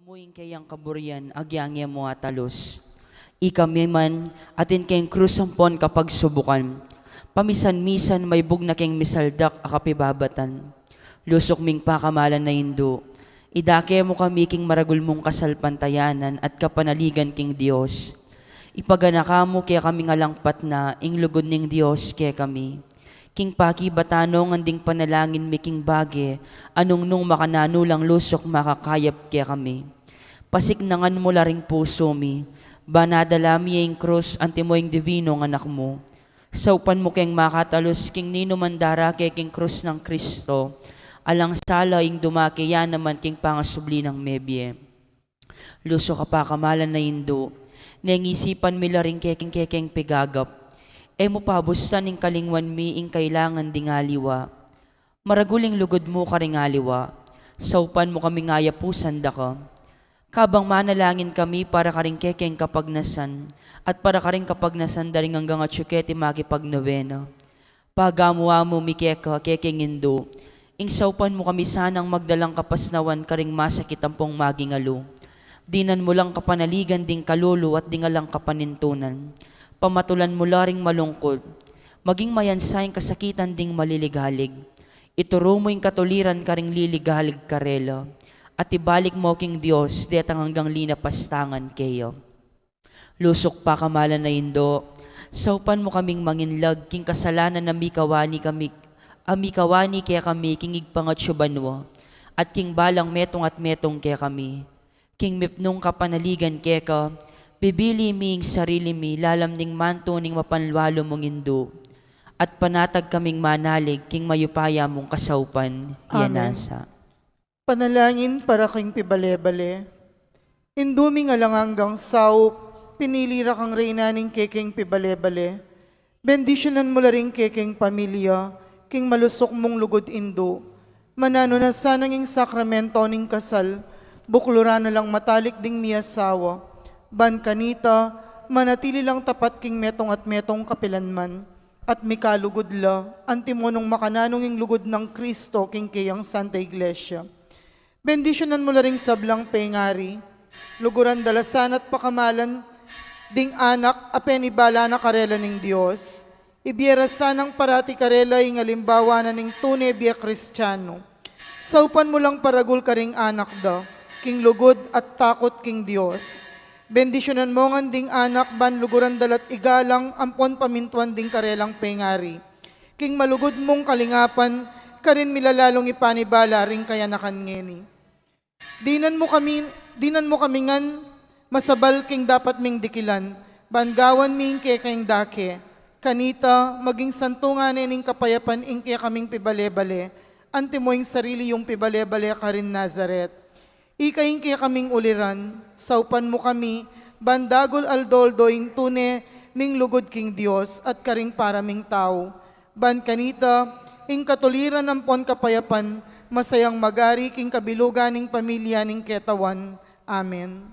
Muing kayang kaburian, agyangya mo atalos. Ikami man, atin kayong krusampon kapag subukan. Pamisan-misan may bug na kayong misaldak akapibabatan. Lusok ming pakamalan na indo. Idake mo kami king maragul mong kasalpantayanan at kapanaligan king Diyos. Ipaganaka mo kaya kami ngalangpat na ing lugod ning Diyos kaya kami. King paki batanong anding panalangin mi king bage, anong nung makananulang lusok makakayap kaya kami. Pasiknangan mo laring puso mi, banadala mi yung krus antimo yung divino ng anak mo. Saupan mo keng makatalos king nino mandara kay king krus ng Kristo, alang sala ing dumaki yan naman king pangasubli ng mebye. Luso ka pa kamalan na indo, nangisipan mi laring kekeng pigagap. E mo pabustan ing kalingwan mi ing kailangan ding aliwa. Maraguling lugod mo karing aliwa, saupan mo kami ngayapusan da ka. Kabang manalangin kami para karing kekeng kapagnasan, at para karing kapagnasan daring hanggang at syuketi makipagnovena. Pagamuha mo mi kekeng indo, ing saupan mo kami sanang magdalang kapasnawan karing masakit ang pong magingalo. Dinan mo lang kapanaligan ding kalulu at dingalang kapanintunan. Pamatulan mo laring malungkot, maging mayansayang kasakitan ding maliligalig. Ituro mo yung katuliran karing liligalig karela, at ibalik mo king Diyos, detang hanggang linapastangan kayo. Lusok pa kamalan na indo, saupan mo kaming manginlag, king kasalanan na mikawani kaya kami, king igpangatsyubanwa, at king balang metong at metong kaya kami. King mipnong kapanaligan kaya ka, bibili ming sarili mi, lalamning manto ning mapanlwalo mong indo, at panatag kaming manalig, king mayupaya mong kasaupan, yanasa. Panalangin para king pibale-bale. Induming alang hanggang sao, pinilira kang reyna ning kekeng pibale-bale. Bendisyonan mo la ring kekeng pamilya, king malusok mong lugod indo. Manano na sanang ing sakramento ning kasal, buklura na lang matalik ding miyasawa. Ban kanita, manatili lang tapat king metong at metong kapilanman, at mikalugod la, antimonong makananong ing lugod ng Kristo king kayang Santa Iglesia. Bendisyonan mo la ring sablang pengari, luguran dalasan at pakamalan, ding anak apenibala na karela ning Diyos. Ibiera sanang parati karela ing alimbawa na ning tunay biya Kristiyano. Saupan mo lang paragul karing anak da, king lugod at takot king Diyos. Bendisyonan mo nga ding anak ban luguran dalat igalang ampon pamintuan ding karelang pengari. King malugod mong kalingapan, karin milalalong ipanibala ring kaya nakangeni. Dinan mo kami ngan masabal king dapat ming dikilan, bangawan ming kekeng dake. Kanita, maging santungan ning kapayapan ing kaya kaming pibale-bale, antimo ing sarili yung pibale-bale karin Nazaret. Ikaing kaya kaming uliran, saupan mo kami, bandagol aldoldo ing tune, ming lugod king Diyos at karing paraming tao. Ban kanita, ing katuliran ng pon kapayapan, masayang magari king kabilugan ning pamilya ning ketawan. Amen.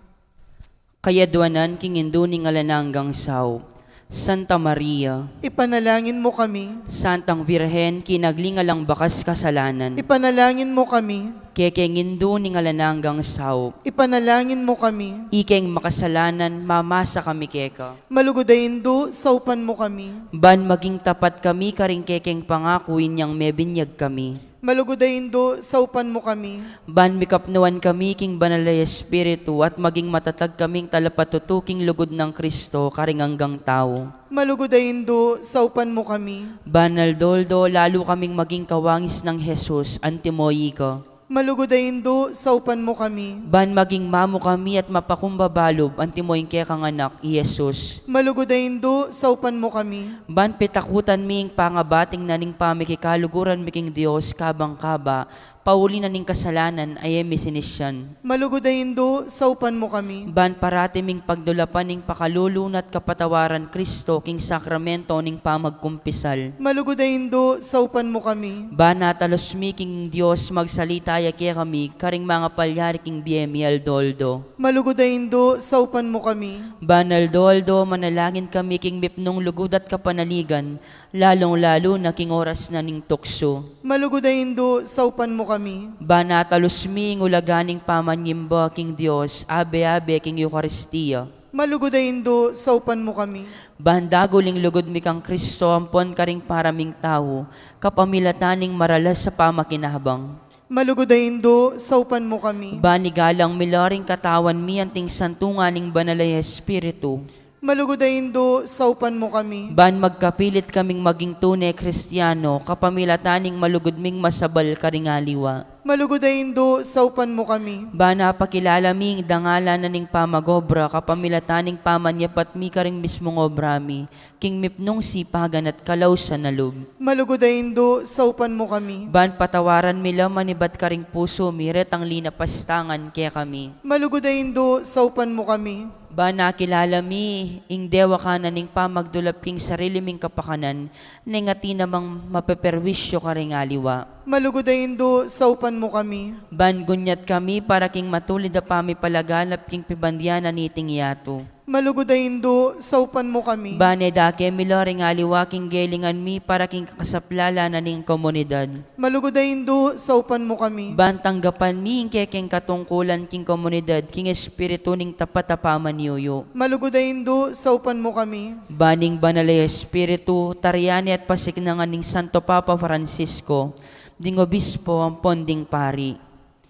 Kayadwanan king indo ning alananggang sao, Santa Maria, Ipanalangin mo kami. Santang Birhen, kinaglingalang bakas kasalanan, Ipanalangin mo kami. kekeng indo ning alananggang sao, Ipanalangin mo kami. ikeng makasalanan, mamasa kami keka. Malugodayindo, saupan mo kami. Ban maging tapat kami karing kekeng pangakuin niyang mebinyag kami. Malugodayindo, saupan mo kami. Ban mikapnuan kami king banal na Espiritu at maging matatag kaming talapatutuking lugod ng Kristo karing hanggang tao. Malugodayindo, saupan mo kami. Banal doldo, lalo kaming maging kawangis ng Jesus, antimoyi ka. Malugodayindo, saupan mo kami. Ban maging mamo kami at mapakumbabalob, antimoyin kaya kang anak, Jesus. Malugodayindo, saupan mo kami. Ban pitakutan ming pangabating naning pamikikaluguran miking Diyos kabang kaba, pauli na ning kasalanan ay sinisyan. Malugodayindo, saupan mo kami. Ban parati ming pagdulapan ning pakalulunat kapatawaran Kristo king sakramento ning pamagkumpisal. Malugodayindo, saupan mo kami. Ban natalos mi king Diyos magsalita kaya kami karing mga palyari king biemial doldo. Malugodayindo, saupan mo kami. Banal doldo, manalangin kami king mipnong lugod at kapanaligan, lalong-lalo na king oras na ning tukso. Malugudaindo, saupan mo kami. Banatalos mi ngulaganing pamanyimba king Dios, abe-abe king Eucharistia. Malugudaindo, saupan mo kami. Bandaguling lugod mi kang Kristo, ampon karing paraming tao, kapamilataning maralas sa pamakinabang. Malugudaindo, saupan mo kami. Banigalang milaring katawan mi anting santunganing banalay Espiritu. Malugudaindo, saupan mo kami. Ban magkapilit kaming maging tunay Kristiyano, kapamilataning malugod ming masabal karingaliwa. Malugudaindo, saupan mo kami. Bana pakilala ming dangala na ning pamagobra, kapamilataning pamanyapat mi karing mismong obra mi, king mipnong sipagan at kalaw sa nalub. Malugudaindo, saupan mo kami. Ban patawaran mi laman iba't karing puso mi, retang linapastangan kaya kami. Malugudaindo, saupan mo kami. Ba nakilala mi, ing dewa ka na ning pamagdulap king sarili ming kapakanan, ningati namang mapeperwisyo karingaliwa. Malugudaindo, saupan mo kami. Ban gunyat kami para king matulid na pamipalaganap king pibandyanan niting yato. Malugudaindo, saupan mo kami. Bane dake miloring aliwa king gelingan mi para king kasaplala na ning komunidad. Malugudaindo, saupan mo kami. Ban tanggapan mi ing kekeng katungkulan king komunidad king espiritu ning tapatapaman yoyo. Malugudaindo, saupan mo kami. Baning banalay espiritu, taryani at pasiknangan ning Santo Papa Francisco, ding obispo ang ponding pari.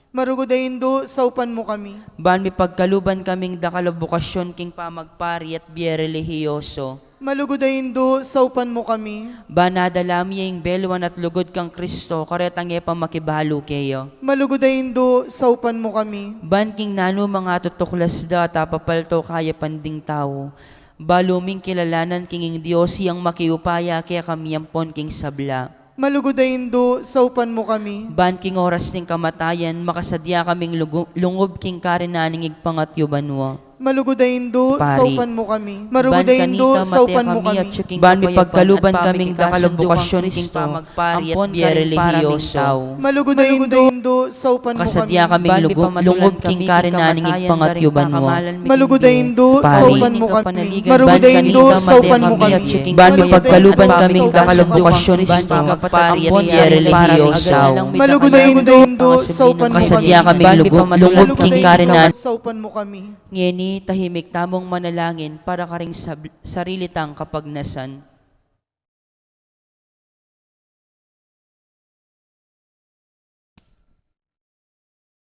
Marugudaindo, saupan mo kami. Ban mi pagkaluban kaming dakalabukasyon king pamagpari at biye relihiyoso. Malugudaindo, saupan mo kami. Ban nadalami ing belwan at lugod kang Kristo, karetang e pamakibalo kayo. Malugudaindo, saupan mo kami. Ban king nano mga tutuklas da tapapalto kaya panding tao. Baluming kilalanan king ing Diyos yang makiupaya kaya kami yampon king sabla. Malugudaindo, saupan mo kami. Ban king oras ning kamatayan, makasadya kaming lungob king karinaning igpangatyubanwa. Malugudaindo, Pari. saupan mo kami. Marugudaindo, saupan mo kami. Ban mi pagkaluban kaming dakalabukasyon king pamagpari at biye relihiyoso. Malugudaindo, saupan mo kami. Kasadya kaming lungob king karinaning igpangatyubanwa. Malugudaindo, Pari. saupan mo kami. Marugudaindo, saupan mo kami. Ban mi pagkaluban kaming dakalabukasyon king pamagpari at biye relihiyoso. Malugudaindo, saupan mo kami. Kasadya kaming lungob king karinaning Saupan mo kami. ngeni tahimik tamong manalangin para karing sarili tang kapagnasan.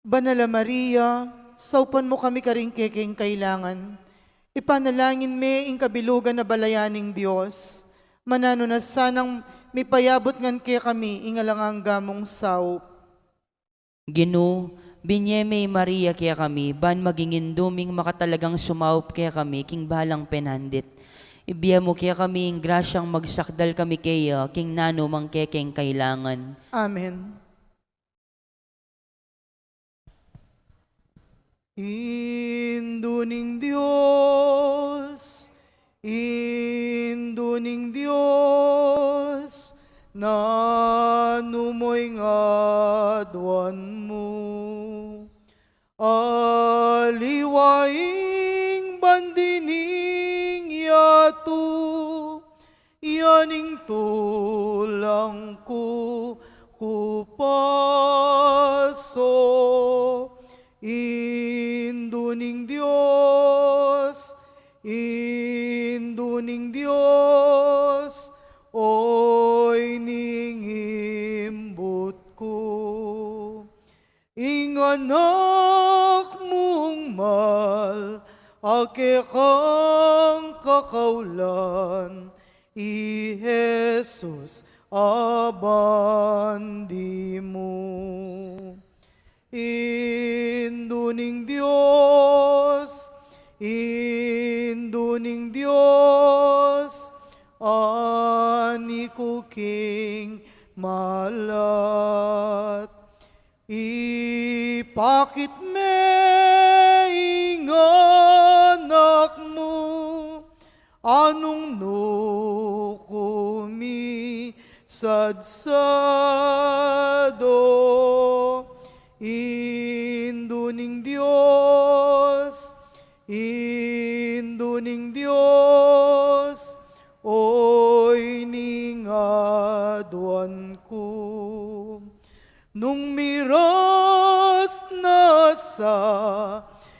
Banala Maria, saupan mo kami karing kekeng kailangan. Ipanalangin me ing kabilugan na balayaning Diyos. Manano na sanang may payabot ngan kaya kami ingalangang gamong saup. Gino, binyeme Maria kaya kami, ban magingin duming makatalagang sumaup kaya kami, king balang penandit. Ibiya mo kaya kami ing grasyang magsakdal kami kaya, king nano mang kekeng kailangan. Amen. Induning Diyos, induning Diyos, nanumoy ngadwan mo. Aliwaing bandining yato, yaning tulang ko kupaso. Induning Diyos, induning Diyos, oy ningimbot ko. Inganak mong mal, ake kang kakaulan, i Jesus abandi mo. Induning Diyos, induning Diyos, ani ko king malat. Ipakit me inganak mo, anong no kumi sadsado. Induning Diyos, induning Diyos, oy ning kaduan ko. Nung miras na sa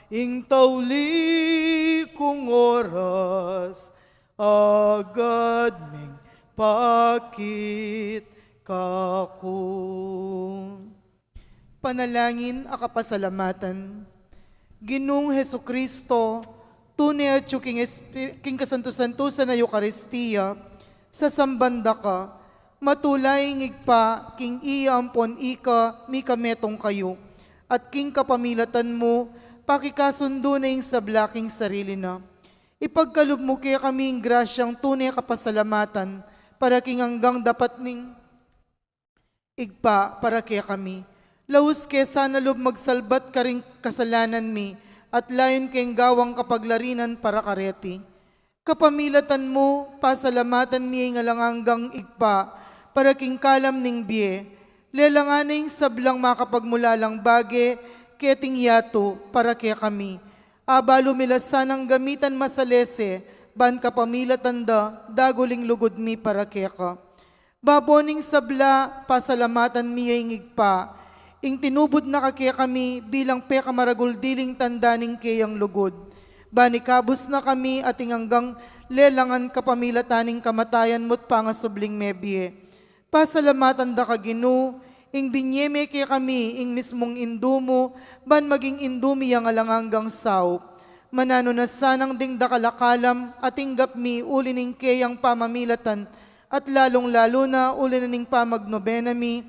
ing tawli kong oras, agad ming pakit kako. Panalangin a kapasalamatan. Ginoong Hesukristo, tunay at king kasanto-santusan na Eucharistia, sa sambanda ka, matulay ngigpa, king iya ampon ika, mi kametong kayo, at king kapamilatan mo, pakikasundo na yung sablaking sarili na. Ipagkalub mo kaya kaming grasyang tunay kapasalamatan, para king hanggang dapat ning igpa para kaya kami. Laus kaya sana lub magsalbat ka ring kasalanan mi, at layon kayong gawang kapaglarinan para kareti. Kapamilatan mo, pasalamatan mi nga lang hanggang igpa, para king kalam ning biye, lelanganing sablang makapagmulalang bage, keting yato, para kaya kami. Abalo milasanang gamitan masalese, ban kapamilatan da, daguling lugod mi para kaya ka. Baboning sabla, pasalamatan mi ay igpa, ing tinubod na kakaya kami bilang peka maraguldiling tandaning kayang lugod. Banikabos na kami at hanggang lelangan kapamilataning kamatayan mo't pangasubling mebye. Pasalamatan da ka Ginoo, ing binyeme kaya kami, ing mismong indumo, ban maging indumi yang alangang sao. Manano na sanang ding dakalakalam at inggap mi ulining kayang pamamilatan at lalong-lalo na ulining pamagnobena mi,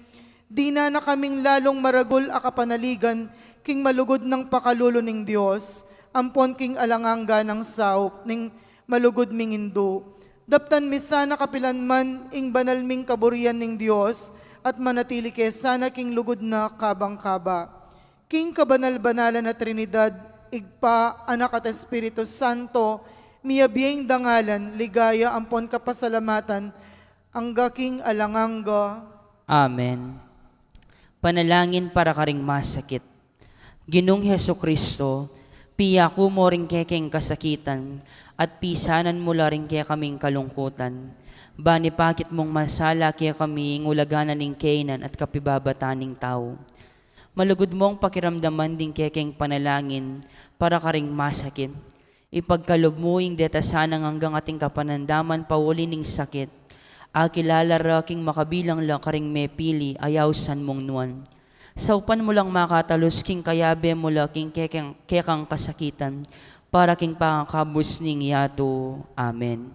di na kaming lalong maragul a kapanaligan, king malugod ng pakalulo ning Diyos, ampon king alanganga ng sao, ning malugod ming indo. Daptan mi sana kapilanman, ing banal ming kaburian ning Diyos, at manatili kay sana king lugod na kabang-kaba. King kabanal-banalan na Trinidad, igpa, anak at Espiritu Santo, miyabiyeng dangalan, ligaya, ampon kapasalamatan, angga king alanganga. Amen. Panalangin para karing masakit. Ginong Hesukristo, piyaku mo ring kekeng kasakitan, at pisanan mo la rin kaya kaming kalungkutan. Bani pakit mong masala kaya kami ngulaganan ng kainan at kapibabataning tao. Malugod mong pakiramdaman din kekeng panalangin para karing masakit. Ipagkalob mo ing detasanang hanggang ating kapanandaman pauli ning sakit. Akilala raking makabilang lang karing mepili ayaw san mong nuan. Saupan mo lang makatalos king kayabe mo laking kekang kasakitan para king pangakabos ning yato. Amen.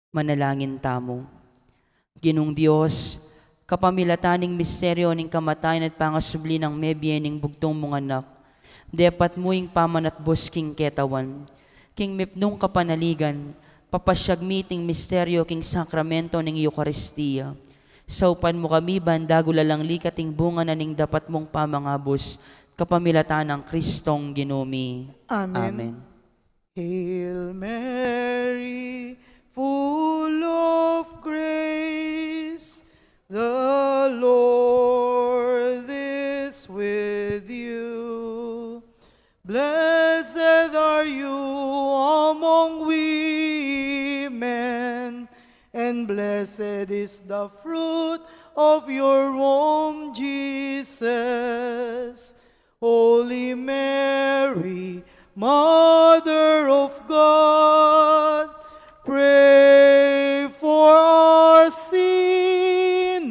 Manalangin tamo. Ginong Dios, kapamilataning misteryo ning kamatayan at pangasubli ng mebye ning bugtong mong anak, depat mo ing pamanatbos king ketawan, king mipnong kapanaligan, papasyag meeting misteryo king sakramento ning Eucharistia. Saupan mo kami bandagula lang likating bunga na ning dapat mong pamangabos, kapamilatan ng Kristong Ginumi. Amen. Amen. Hail Mary, full of grace, the Lord is with you. Blessed are you among women, and blessed is the fruit of your womb, Jesus. Holy Mary, Mother of God, pray for our sinners,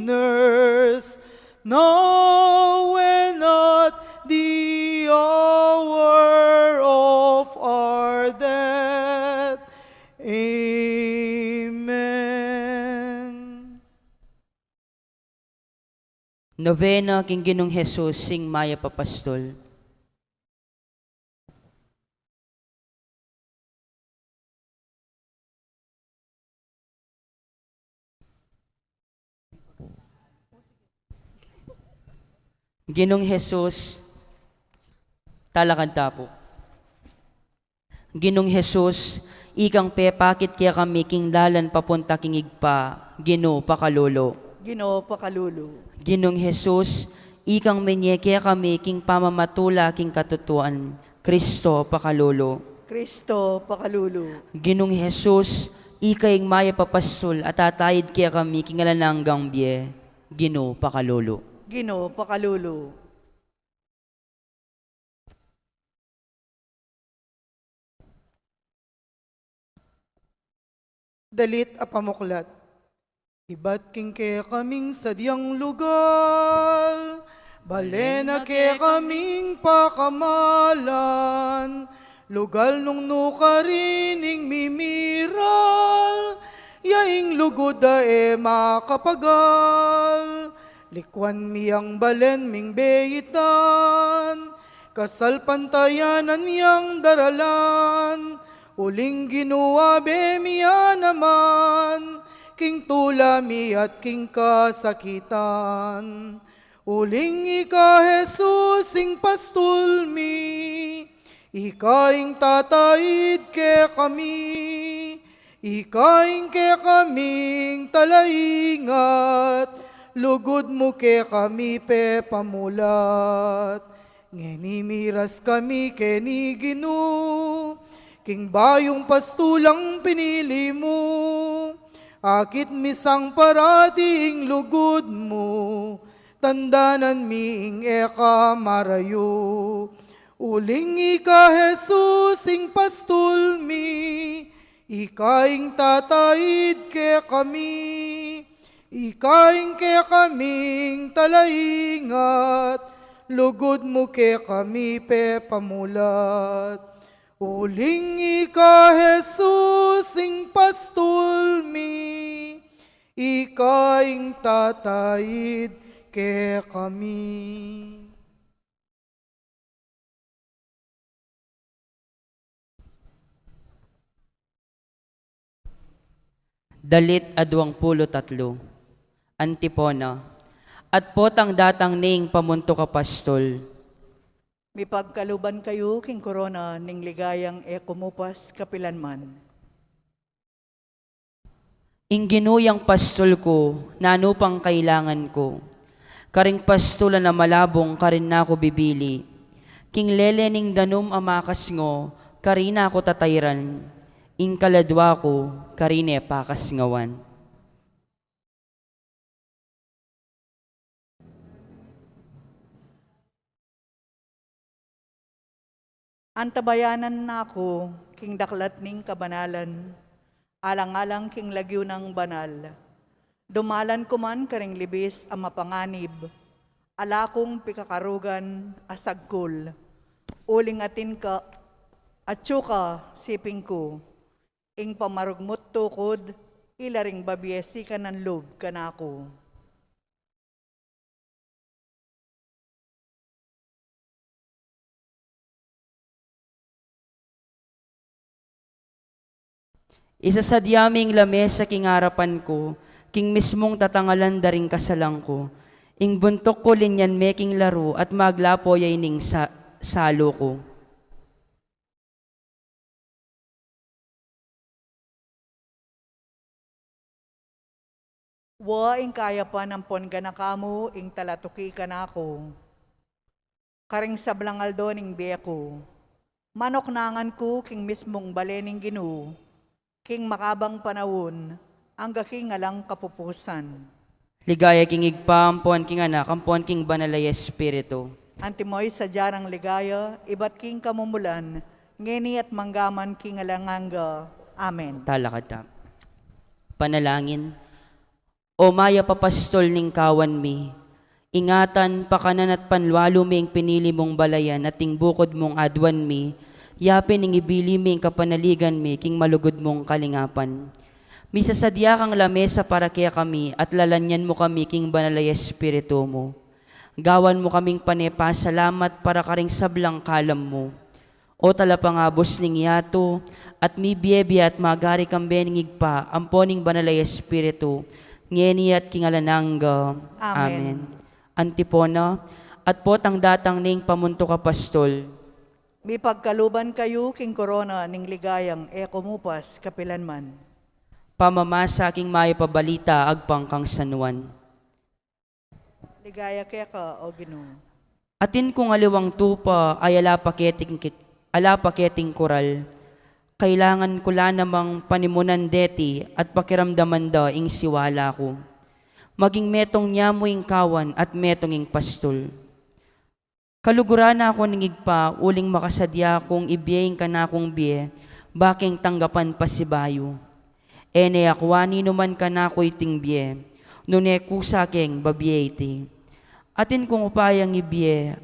now and at the hour of our death. Amen. Novena king Ginong Jesus, sing Maya Papastol. Ginong Jesus, talakanta po. Ginong Jesus, ikang pepakit kaya kami king dalan papunta king igpa, Ginoo pakalolo. Ginoo pakalulu. Ginong Jesus, ikang menye kaya kami king pamamatula king katutuan, Kristo pakalolo. Kristo pakalulu. Ginong Jesus, ikaing maya papastol at tatayid kaya kami kingalananggang biye, Ginoo pakalolo. Ginoo pakalulu. Dalit a pamuklat. Iba't king ke kaming sadyang lugar, balena ke kaming pakamalan, lugal nung nukarining mimiral, yaing lugod e makapagal, likwan miyang balen ming beyitan, kasal pantayanan yang daralan, uling ginawa be miya naman, king tulami at king kasakitan. Uling ika Jesus ing pastulmi, ikaing tatayid ke kami, ikaing ke kaming talaingat, lugod mo ke kami pe pamulat. Ngenimiras kami ke ni Ginoo, king bayong pastulang pinili mo, akit misang parating lugod mo, tandanan miing eka marayo. Uling ika Jesus ing pastulmi, ikaing tatayid ke kami, ikaing ke kaming talaingat, lugod mo ke kami pe pamulat. Uling ika Jesus ing pastulmi, ikaing tatayid ke kami. Dalit a 23. Antipona. At potang datang ning pamunto ka pastol. Mipagkaluban kayo king korona ning ligayang kumupas kapilanman. Ing ginuyang pastol ko, nanupang kailangan ko. Karing pastola na malabong karin na ko bibili. King lele ning danum amakas ngo, karina ko tatayran. Ing kaladwa ko, karine pakas ngawan. Antabayanan na ako king daklat ning kabanalan, alang-alang king lagyo ng banal. Dumalan ko man karing libis ang mapanganib, alakong pikakarugan asagkul. Uling atin ka, atsuka siping ko, ing pamarugmot tukod, ilaring babiesi ka ng loob kanako. Isa sa diyaming lamesa king harapan ko, king mismong tatangalan daring kasalang ko. Ing buntok ko linyan meking laro at maglapo yay ning salo ko. Wa ing kaya pa ng ponganakamo ing talatuki kanako. Karing sablangal doning beko. Manok nangan ko king mismong balening Ginoo. King makabang panawon, ang gaking alang kapupusan. Ligaya king igpaampon king anak, ampon king banalay espiritu. Antimoy sa jarang ligaya, iba't king kamumulan, ngeni at manggaman king alanganga. Amen. Talakad ta. Panalangin. O maya papastol ning kawan mi, ingatan pakanan at panwalo mi ang pinili mong balayan at ting bukod mong adwan mi, yapin ing ibili mi ang kapanaligan mi king malugod mong kalingapan. Misa sadya kang lamesa para kaya kami at lalanyan mo kami king banalay espiritu mo. Gawan mo kaming panepasalamat para karing sablang kalam mo. O talapangabos ning yato at mi biyebya at magari kang beningig pa amponing banalay espiritu. Ngeni at kingalanangga. Amen. Antipona, at potang datang ning pamunto ka pastol. May pagkaluban kayo king korona ning ligayang kumupas kapilanman. Pamamasa king may pabalita agpang kang sanuan. Ligaya kaya ka, o Ginoo. Atin kung aliwang tupa ay ala paketing koral. Kailangan ko la namang panimunan deti at pakiramdaman da ing siwala ko. Maging metong niya mo ing kawan at metong ing pastol. Kalugurana ako ningigpa uling makasadya kong ibiyeng ka na akong biye, baking tanggapan pa si bayo. Ene akwani numan ka na ako'y tingbiye, nune kusaking babiyete. Atin kong upayang ibiye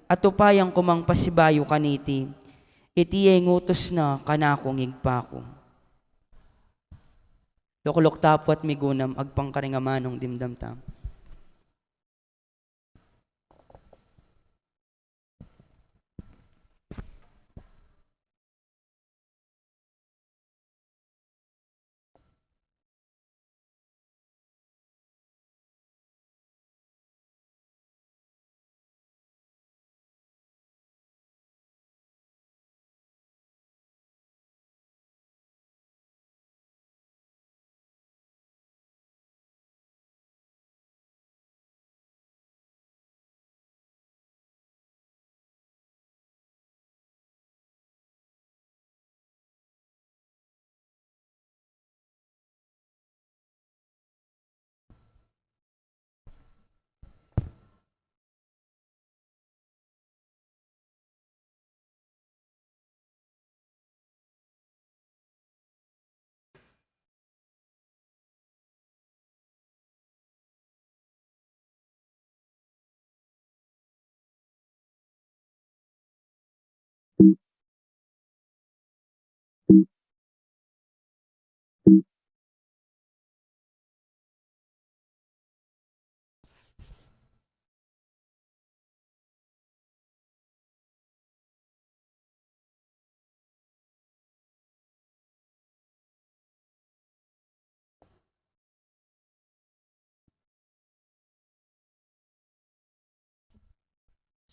at upayang kumang pasibayo kaniti. Iti ngutos na kanakong igpa ko. Lokolok tapo at migunam agpangkaringamanong dimdam tam.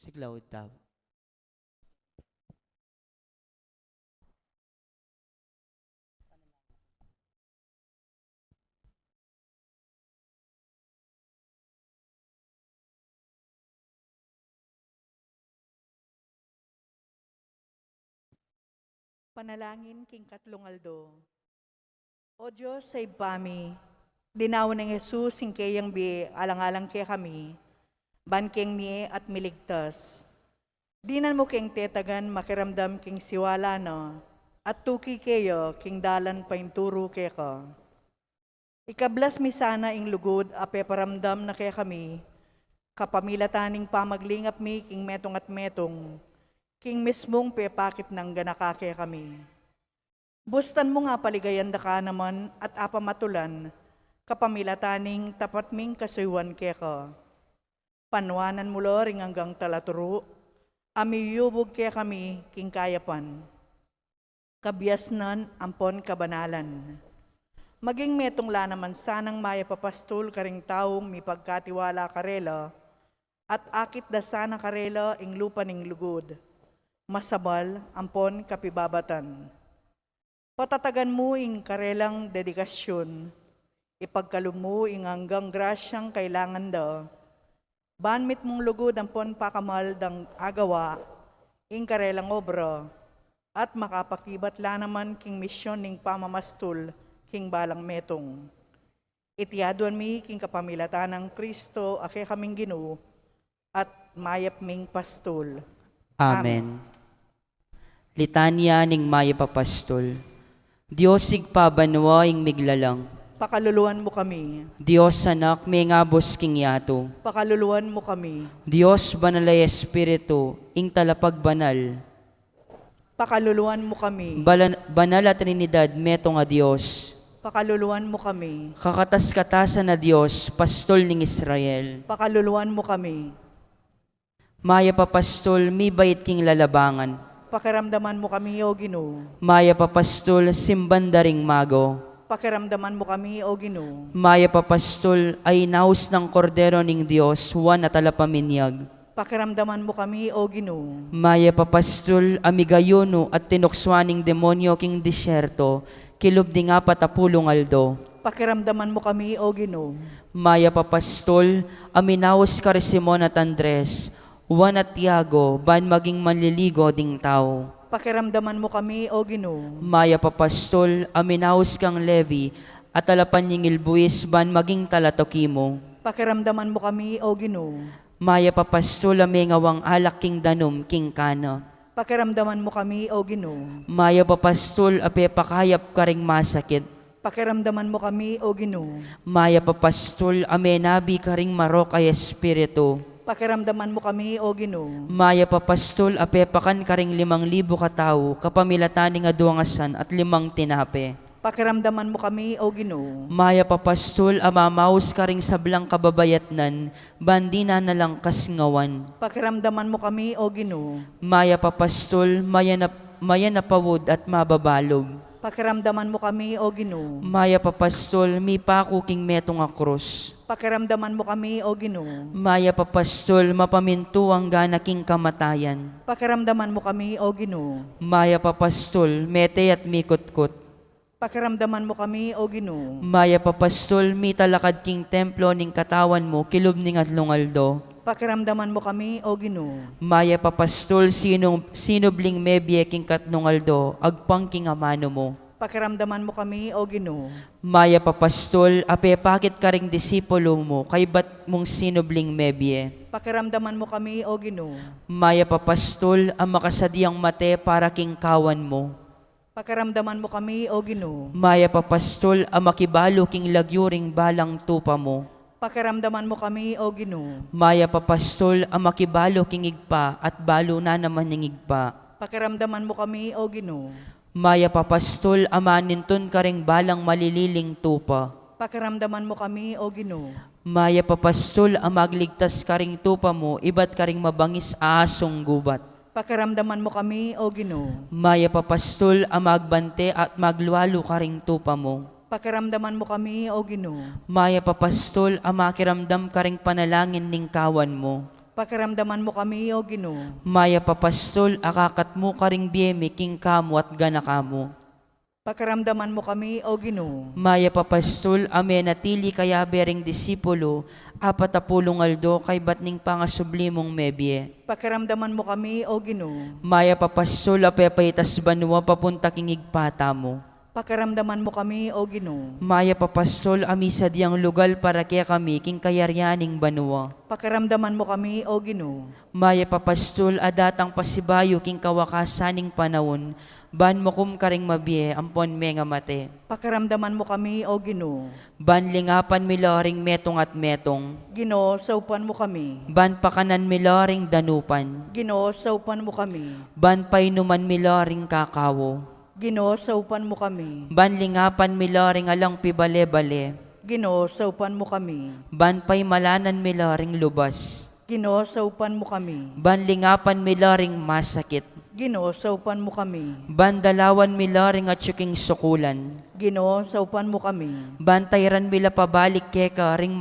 Siglaw tapo. Panalangin king katlong aldo. O Diyos sa ibami, dinaw ng Jesus sing kayang bi alang-alang kay kami, bankeng mi at miligtas. Dinan mo king tetagan makiramdam king siwala no, at tuki kayo king dalan painturo kay ka. Ikablas mi sana ing lugod a peparamdam na kay kami, kapamilataning pamaglingap mi king metong at metong, king mismong pepakit ng ganakake kami. Bustan mo nga paligayan da ka naman at apamatulan, kapamilataning tapat ming kasuywan keka. Panwanan mo loring hanggang talaturo, amiyubog kaya kami king kayapan. Kabiasnan ampon kabanalan. Maging metong la naman sanang maya papastol karing taong mi pagkatiwala karela, at akit da sana karela ing lupa ning lugod. Masabal, ampon, kapibabatan. Patatagan mo ing karelang dedikasyon, ipagkalum mo ing hanggang grasyang kailangan da. Banmit mong lugod ampon pakamal dang agawa, ing karelang obra, at makapakibat la naman king misyon ning pamamastol, king balang metong. Itiyaduan mi king kapamilatan ng Kristo, ake kaming Ginoo, at mayap ming pastol. Amen. Litanya ning maya papastol. Diyos sigpabanwa ing miglalang. Pakaluluan mo kami. Diyos anak may ngabos king yato. Pakaluluan mo kami. Diyos banalay espiritu ing talapag banal. Pakaluluan mo kami. Banal at Trinidad meto nga Diyos. Pakaluluan mo kami. Kakatas-katasan na Diyos, pastol ning Israel. Pakaluluan mo kami. Maya papastol, mi bait king lalabangan. Pakiramdaman mo kami, O Ginoo. Maya papastol, simbandaring mago. Pakiramdaman mo kami, O Ginoo. Maya papastol, ay naus ng kordero ning Diyos, Juan at alapaminyag. Pakiramdaman mo kami, O Ginoo. Maya papastol, amigayono at tinukswaning demonyo king disyerto, kilubdi nga patapulong aldo. Pakiramdaman mo kami, O Ginoo. Maya papastol, aminaos ka Simon at Andres, Juan at Tiago, ban maging manliligo ding tao. Pakiramdaman mo kami, O Ginoo. Maya papastol, aminaos kang Levi, at alapan ningil buwis ban maging talatoki mo. Pakiramdaman mo kami, O Ginoo. Maya papastol, amingawang alak king danom king kana. Pakiramdaman mo kami, O Ginoo. Maya papastol, ape pakayap karing masakit. Pakiramdaman mo kami, O Ginoo. Maya papastol, amenabi karing marok ay espiritu. Pakiramdaman mo kami, O Ginoo. Maya papastol, apepakan karing 5,000 katao, kapamilataning aduangasan at 5 tinape. Pakiramdaman mo kami, O Ginoo. Maya papastol, amamaus karing sablang kababayatnan, bandina na lang kasngawan. Pakiramdaman mo kami, O Ginoo. Maya papastol, maya na pawod at mababalog. Pakiramdaman mo kami, O Ginoo. Maya papastol, mi pako king metong a krus. Pakiramdaman mo kami, O Ginoo. Maya papastol, mapaminto ang gana king kamatayan. Pakiramdaman mo kami, O Ginoo. Maya papastol, mete at mikutkot. Pakiramdaman mo kami, O Ginoo. Maya papastol, mi talakad king templo ning katawan mo, kilub ning atlungaldo. Pakiramdaman mo kami, O Ginoo. Maya papastol, sinubling mebye king katnungaldo, agpang king amano mo. Pakiramdaman mo kami, O Ginoo. Maya papastol, ape pakit ka ring disipulo mo, kay bat mong sinubling mebye. Pakiramdaman mo kami, O Ginoo. Maya papastol, ang makasadyang mate para king kawan mo. Pakiramdaman mo kami, O Ginoo. Maya papastol, ang makibalo king lagyuring balang tupa mo. Pakiramdaman mo kami, O Ginoo. Maya papastol, ang makibalo king igpa at balo na naman ning igpa. Pakiramdaman mo kami, O Ginoo. Maya papastol, amaninton ka ring balang malililing tupa. Pakiramdaman mo kami, O Ginoo. Maya papastol, ang magligtas ka ring tupa mo, iba't ka ring mabangis asong gubat. Pakiramdaman mo kami, O Ginoo. Maya papastol, ang magbante at magluwalo ka ring tupa mo. Pakiramdaman mo kami, O Ginoo. Maya papastol, ang makiramdam ka ring panalangin ning kawan mo. Pakiramdaman mo kami, O Ginoo. Maya papastol, akakat mo ka ring biyeme king kamo at ganakamo. Pakiramdaman mo kami, O Ginoo. Maya papastol, ame natili kaya bering disipulo, 40 aldo kay batning pangasublimong mebye. Pakiramdaman mo kami, O Ginoo. Maya papastol, apepaitas banwa papunta king igpata mo. Pakiramdaman mo kami, O Ginoo. Maya papastol, amisa diyang lugal para kaya kami king kayaryaning banwa. Pakiramdaman mo kami, O Ginoo. Maya papastol, adatang pasibayo king kawakasaning panahon, ban mo kum karing mabie, ampon menga mate. Pakiramdaman mo kami, O Ginoo. Ban lingapan miloring metong at metong. Ginoo, saupan mo kami. Ban pakanan miloring danupan. Ginoo, saupan mo kami. Ban painuman miloring kakawo. Ginoo, saupan mo kami. Ban lingapan miloring alang pibale-bale. Ginoo, saupan mo kami. Ban pay malanan miloring lubas. Ginoo, saupan mo kami. Ban lingapan miloring masakit. Ginoo, saupan mo kami. Ban dalawan miloring at syuking sukulan. Ginoo, saupan mo kami. Ban tayran mila pabalik keka ring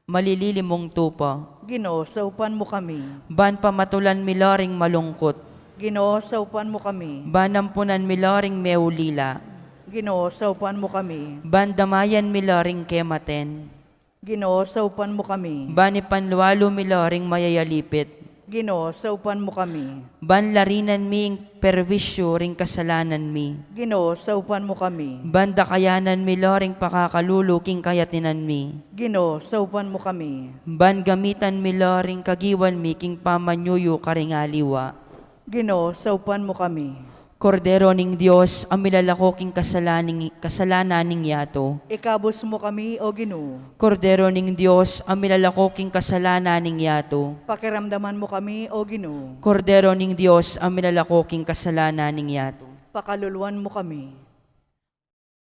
malililimong tupa. Ginoo, saupan mo kami. Ban pamatulan miloring malungkot. Ginoo, saupan mo kami. Ban ampunan miloring meulila. Ginoo, saupan mo kami. Ban damayan miloring kematen. Ginoo, saupan mo kami. Ban ipanluwalo miloring mayayalipit. Ginoo, saupan mo kami. Ban larinan mi ing perwisyo ring kasalanan mi. Ginoo, saupan mo kami. Ban dakayanan miloring pakakalulu king kayatinan mi. Ginoo, saupan mo kami. Ban gamitan miloring kagiwan mi king pamanyuyo karing aliwa. Ginoo, saupan mo kami. Kordero ning Dios, ang milalako king kasalanan yato. Ikabos mo kami, O Ginoo. Kordero ning Dios, ang milalako king kasalanan yato. Pakiramdaman mo kami, O Ginoo. Kordero ning Dios, ang milalako king kasalanan yato. Pakaluluan mo kami.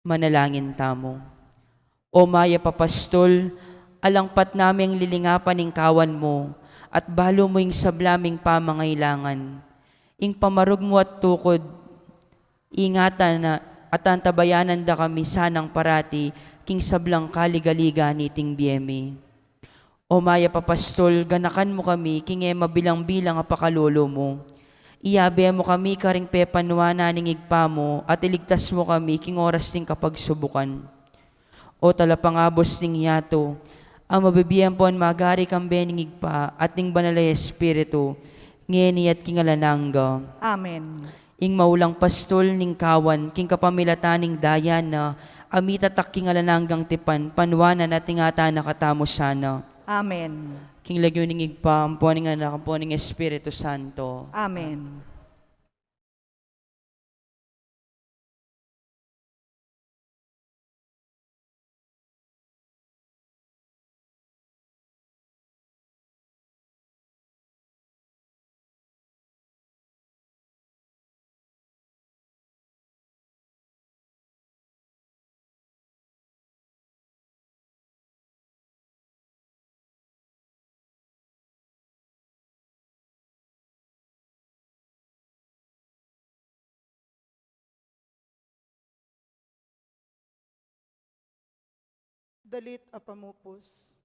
Manalangin tamo. O maya papastol, alangpat naming lilingapan ning kawan mo, at balo mo ing sablaming pamangailangan. Ing pamarug mo at tukod, ingatan na at antabayanan da kami sanang parati, king sablang kaligaliga niting biyemi. O maya papastol, ganakan mo kami, king mabilang-bilang apakalolo mo. Iyabe mo kami karing pepanuana ning igpa mo, at iligtas mo kami, king oras ting kapagsubukan. O talapangabos ning yato, ang mabibiyang po ang magari kang bening igpa, at ning banalay espiritu, ngeni at kingalananga. Amen. Ing maulang pastol ning kawan, king kapamilataning dayan na, amitatak kingalananggang tipan, panwanan at ingata nakatamo sana. Amen. King lagyo ning igpa, ampuan ng anak, ampuan ng Espiritu Santo. Amen. Dalit apamupos.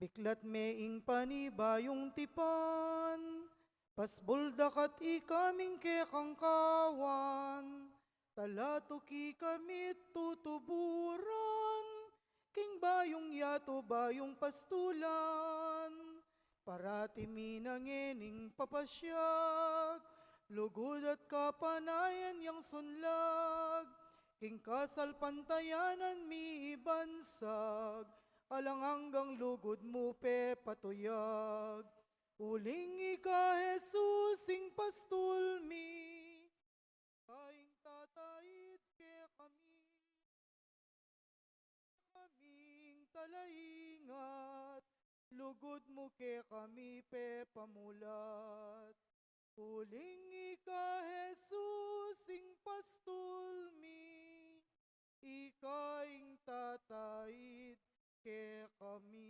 Biklat meing panibayong tipan, pasbuldak at ikaming kekangkawan, talatuki kamit tutuburan, king bayong yato bayong pastulan, parati minangening papasyag, lugod at kapanayan yang sunlag, king kasal pantayanan mi bansag, alang hanggang lugod mo pe patuyag. Uling ika Jesus ing pastulmi, kaing tatait ke kami, kaming talaingat, lugod mo ke kami pe pamulat. Uling ika Jesus ing pastulmi, ikaing tatait ke kami.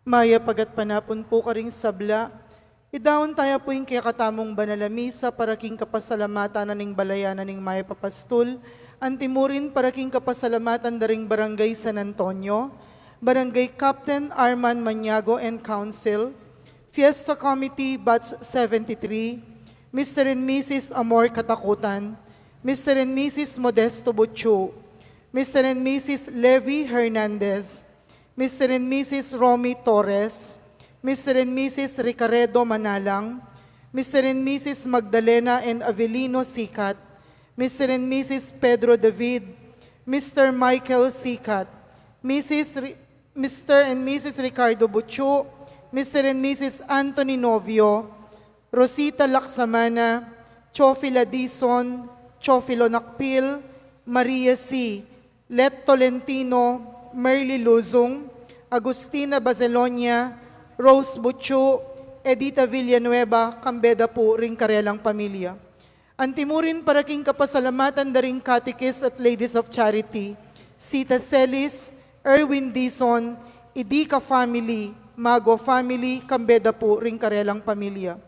Maya pagat panapon po karing sabla, idawon tayo po yung kaya katamong banalamisa para king kapasalamatan na ning balayanan ning Maya Papastul, antimurin para king kapasalamatan daring Barangay San Antonio, Barangay Captain Arman Maniago and Council, Fiesta Committee Batch 73, Mr. and Mrs. Amor Katakutan, Mr. and Mrs. Modesto Butcho, Mr. and Mrs. Levi Hernandez, Mr. and Mrs. Romy Torres, Mr. and Mrs. Ricaredo Manalang, Mr. and Mrs. Magdalena and Avelino Sikat, Mr. and Mrs. Pedro David, Mr. Michael Sikat, Mr. and Mrs. Ricardo Butcho, Mr. and Mrs. Anthony Novio, Rosita Laksamana, Chofila Dison, Chofilo Nakpil, Maria C., Let Tolentino, Merly Luzong, Agustina Bazelonia, Rose Butcho, Edita Villanueva, Kambeda po ring karelang pamilya. Antimurin para king kapasalamatan daring Catechists at Ladies of Charity, Sita Celis, Erwin Dison, Idika Family, Mago Family, Kambeda po ring karelang pamilya.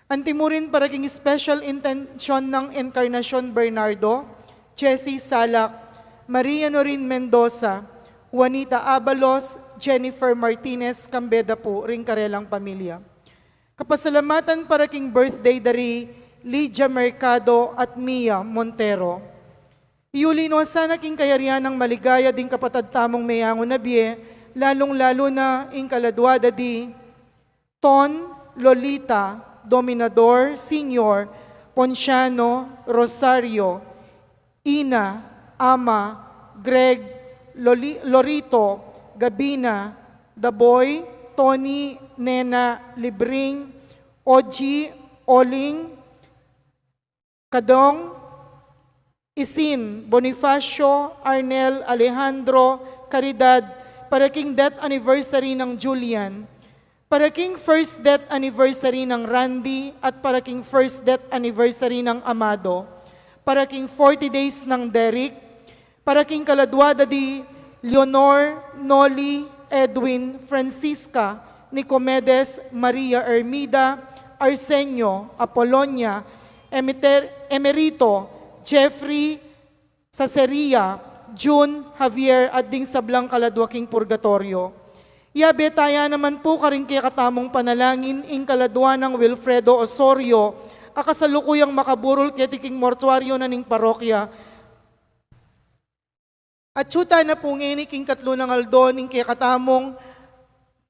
Antimurin para king special intention ng Encarnacion Bernardo, Jessie Salak, Maria Norin Mendoza, Juanita Abalos, Jennifer Martinez, Kambeda po ring karelang pamilya. Kapasalamatan para king birthday dari Lydia Mercado at Mia Montero. Iulino sana king kayarihan ng maligaya ding kapatad tamong mayango na biye, lalong-lalo na ing kaladwada di Ton, Lolita, Dominador, Senior, Ponciano, Rosario, Ina, Ama, Greg, Lorito, Gabina, Daboy, Tony, Nena, Libring, Oji, Oling, Kadong, Isin, Bonifacio, Arnel, Alejandro, Caridad, para king death anniversary ng Julian, para king first death anniversary ng Randy, at para king first death anniversary ng Amado, para king 40 days ng Derek, para king kaladwada di Leonor, Noli, Edwin, Francisca, Nicomedes, Maria Ermida, Arsenio, Apolonia, Emerito, Jeffrey, Saseria, June, Javier, at ding sablang kaladwaking purgatorio. Yabe taya naman po karing kaya katamong panalangin ing kaladwa ng Wilfredo Osorio, akasalukuyang makaburol ketiking mortuaryo na ning parokya. At syuta na po ngayon king katlo ng aldon ing kaya katamong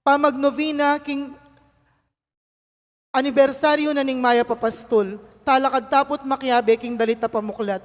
pamagnovina king anibersaryo na ning Maya Papastul. Talakad tapot makiabe king dalita pamuklat.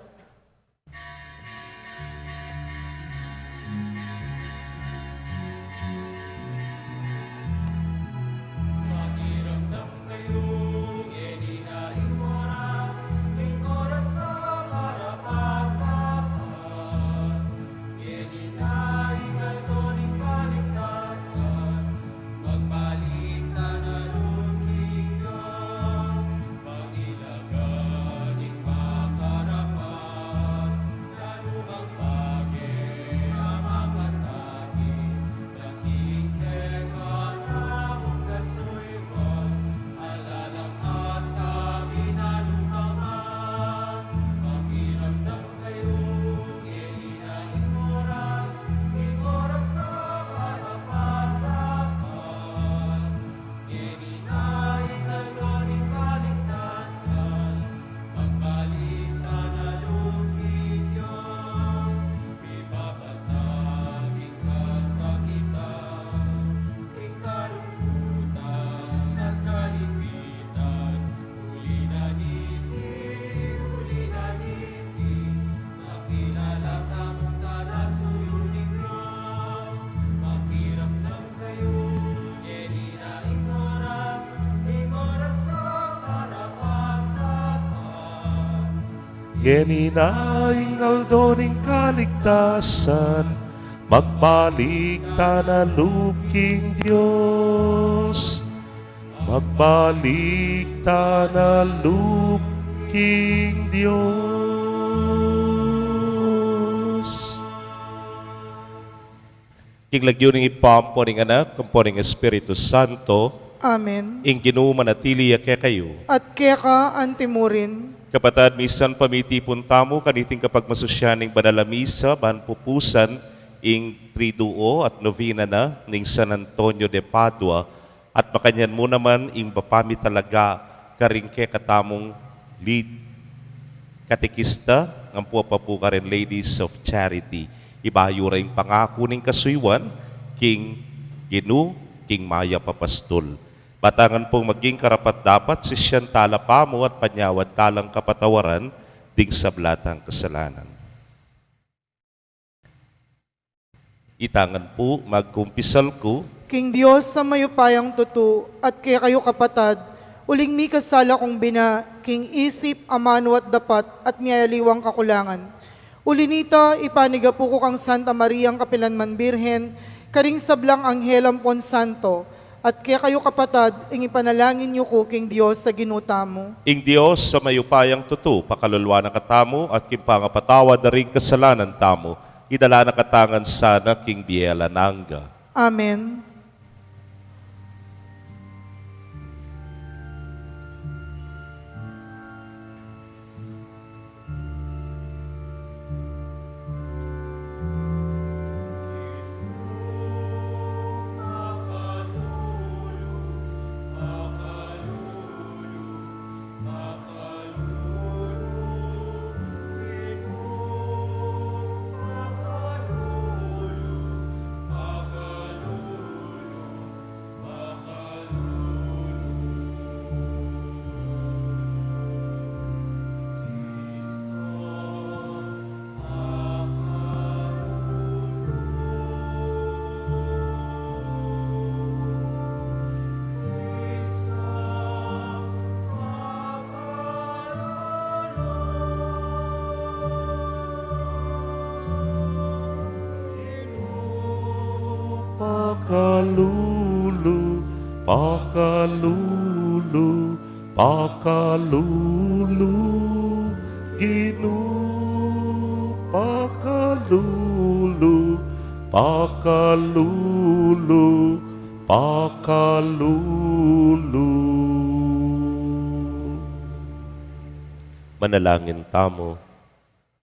Geninaing aldoning kaligtasan, magbalik ta na lubking Diyos. Magbalik ta na lubking Diyos. king lagyo ng ipampo ng anak, kampo ng Espiritu Santo, Amen. ing ginumanatili ke kayo. At keka antimurin, Kapatad, misan pamitipon tamo, kaniting kapag masusyaning banalamisa, ban pupusan, ing triduo at novena na, ning San Antonio de Padua, at makanyan mo naman, ing bapami talaga, karing ke katamong lead katekista, ng po ka rin Ladies of Charity. Ibayo rin pangako ning kasuywan, king Ginu, king Maya Papastol. Batangan pong maging karapat-dapat si siyan talapamo at panyawad talang kapatawaran ding sablatang kasalanan. Itangan po, magkumpisal ko, King Diyos sa mayupayang tutu, at kaya kayo kapatad, uling mi kasala kong bina, king isip, amano at dapat, at niyaliwang kakulangan. Ulinita, ipaniga po ko kang Santa Maria ang Kapilanman Birhen, karing sablang Anghelam Pon Santo, at kaya kayo kapatad, ing ipanalangin niyo ko, King Diyos, sa ginuta mo. ing Diyos sa mayupayang tutu, pakalulwa na katamo at kimpangapatawad na rin kasalanan tamo, idala na katangan sana king Biela Nanga. Amen. Pakalulu, pakalulu, pakalulu, Ginu, pakalulu, pakalulu, pakalulu. Manalangin tamo.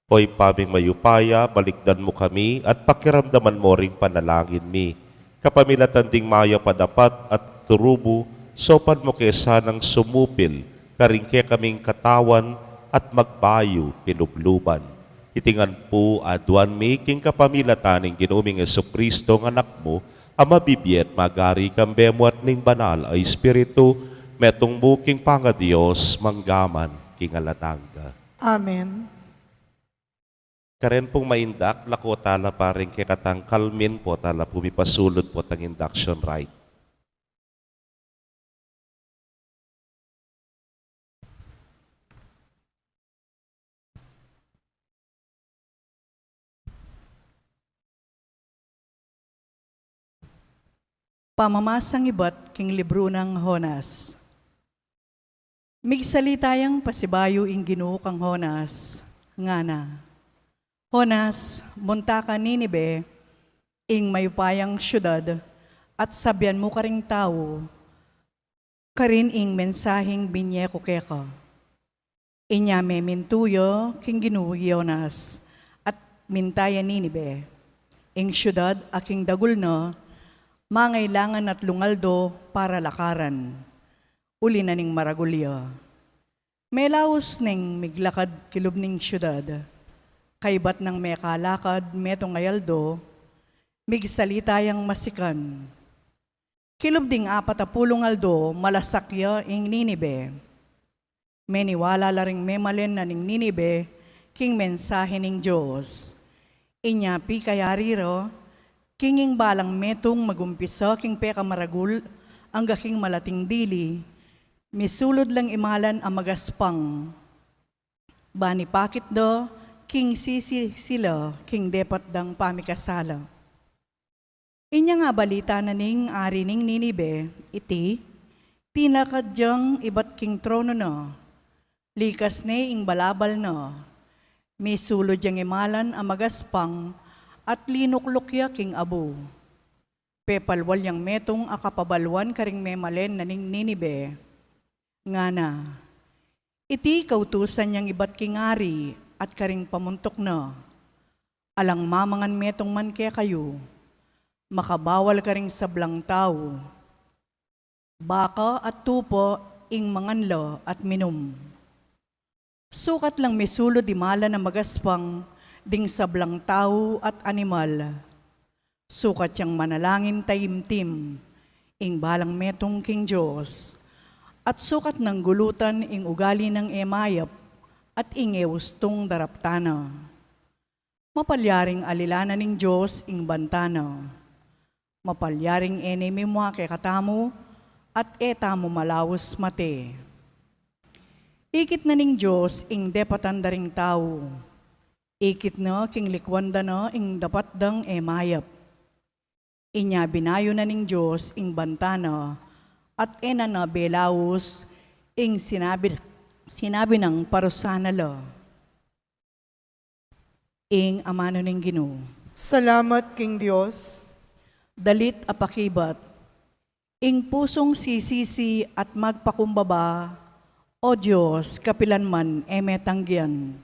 Hoy paming mayupaya, balikdan mo kami at pakiramdaman mo ring panalangin mi. Kapamilatan ding maya padapat at turubo, sopan mo kesa ng sumupil, karingke kaming katawan at magbayo pinubluban. Itingan po aduan mi king kapamilatan ng ginuming Jesucristo ng anak mo, ang mabibiyet magari kambemo at ning banal ay Espiritu, metong buking panga Diyos, manggaman king alananga. Amen. Karen pong maindak, lako tala paring kekatang kalmin po, tala pumipasulod po tang induction right. Pamamasang ibat king libro ng Honas. Migsalitayang pasibayo ing Ginoo kang Honas, ngana. Honas, munta ka Ninibe, ing mayupayang syudad, at sabyan mo karing tao, karin ing mensaheng binye ko keka. Inya me mintuyo king Ginoo Honas, at mintaya Ninibe, ing syudad aking dagulno, mangailangan at lungaldo para lakaran. Uli na ning maragulya. May laos ning miglakad kilub ning syudad. Kaibat ng may kalakad metong ayaldo, migsalitayang masikan. Kilub ding 40 aldo, malasakya ing Ninibe. Meniwala laring memalen na ning Ninibe, king mensahe ning Diyos. Inyapi kayariro, kinging balang metong magumpisa, king peka maragul, ang gaking malating dili, misulod lang imalan ang magaspang. Bani pakit do, king sisi sila, king depat dang pamikasala. Inya nga balita na ning ari ning Ninibe, iti, tinakadyang ibat king trono na, likas ne ing balabal na, misulod yang imalan ang magaspang, at linuklukya king abo. Pepalwal yang metong akapabalwan karing memalen naning Ninibe. Nga na, iti kautusan yang ibat kingari at karing pamuntok na. Alang mamangan metong man kaya kayo, makabawal karing sablang tao. Baka at tupo ing manganlo at minum. Sukat lang misulo di mala na magaspang ding sablang tao at animal. Sukat yang manalangin taimtim, ing balang metong king Diyos, at sukat ng gulutan ing ugali ng emayap at ing eustong daraptana. Mapalyaring alilana ning Diyos ing bantana. Mapalyaring enemy mo kay katamu, at eta mo malawos mate. Ikit na ning Diyos ing depatandaring tao. Ikit na king likwanda na ing dapat dang emayap. Inya binayo na ning Diyos ing bantana at ena na belawos ing sinabi ng parusana la. Ing amano ning Ginoo. Salamat, King Diyos. Dalit apakibat, ing pusong sisisi at magpakumbaba, o Diyos, kapilanman emetanggian.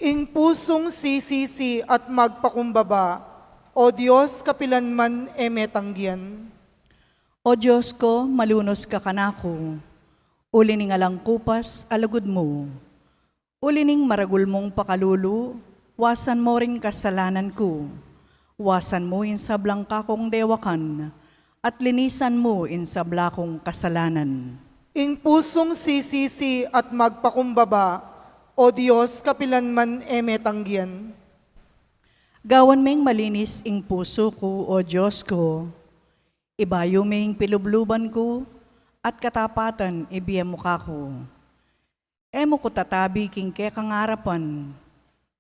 Ing pusong sisisi at magpakumbaba, o Diyos, kapilanman emetanggian. O Diyos ko, malunos ka kanako, ulining alang kupas alagud mo, ulining maragul mong pakalulu, wasan mo ring kasalanan ko, wasan mo in sablang kakong dewakan, at linisan mo in sablakong kasalanan. Ing pusong sisisi at magpakumbaba, o Diyos, kapilanman emetanggian. Gawan meng malinis ing puso ko, o Diyos ko, ibayo meng pilubluban ko, at katapatan ibiyem mo kako. Emo ko tatabi king ke kangarapan,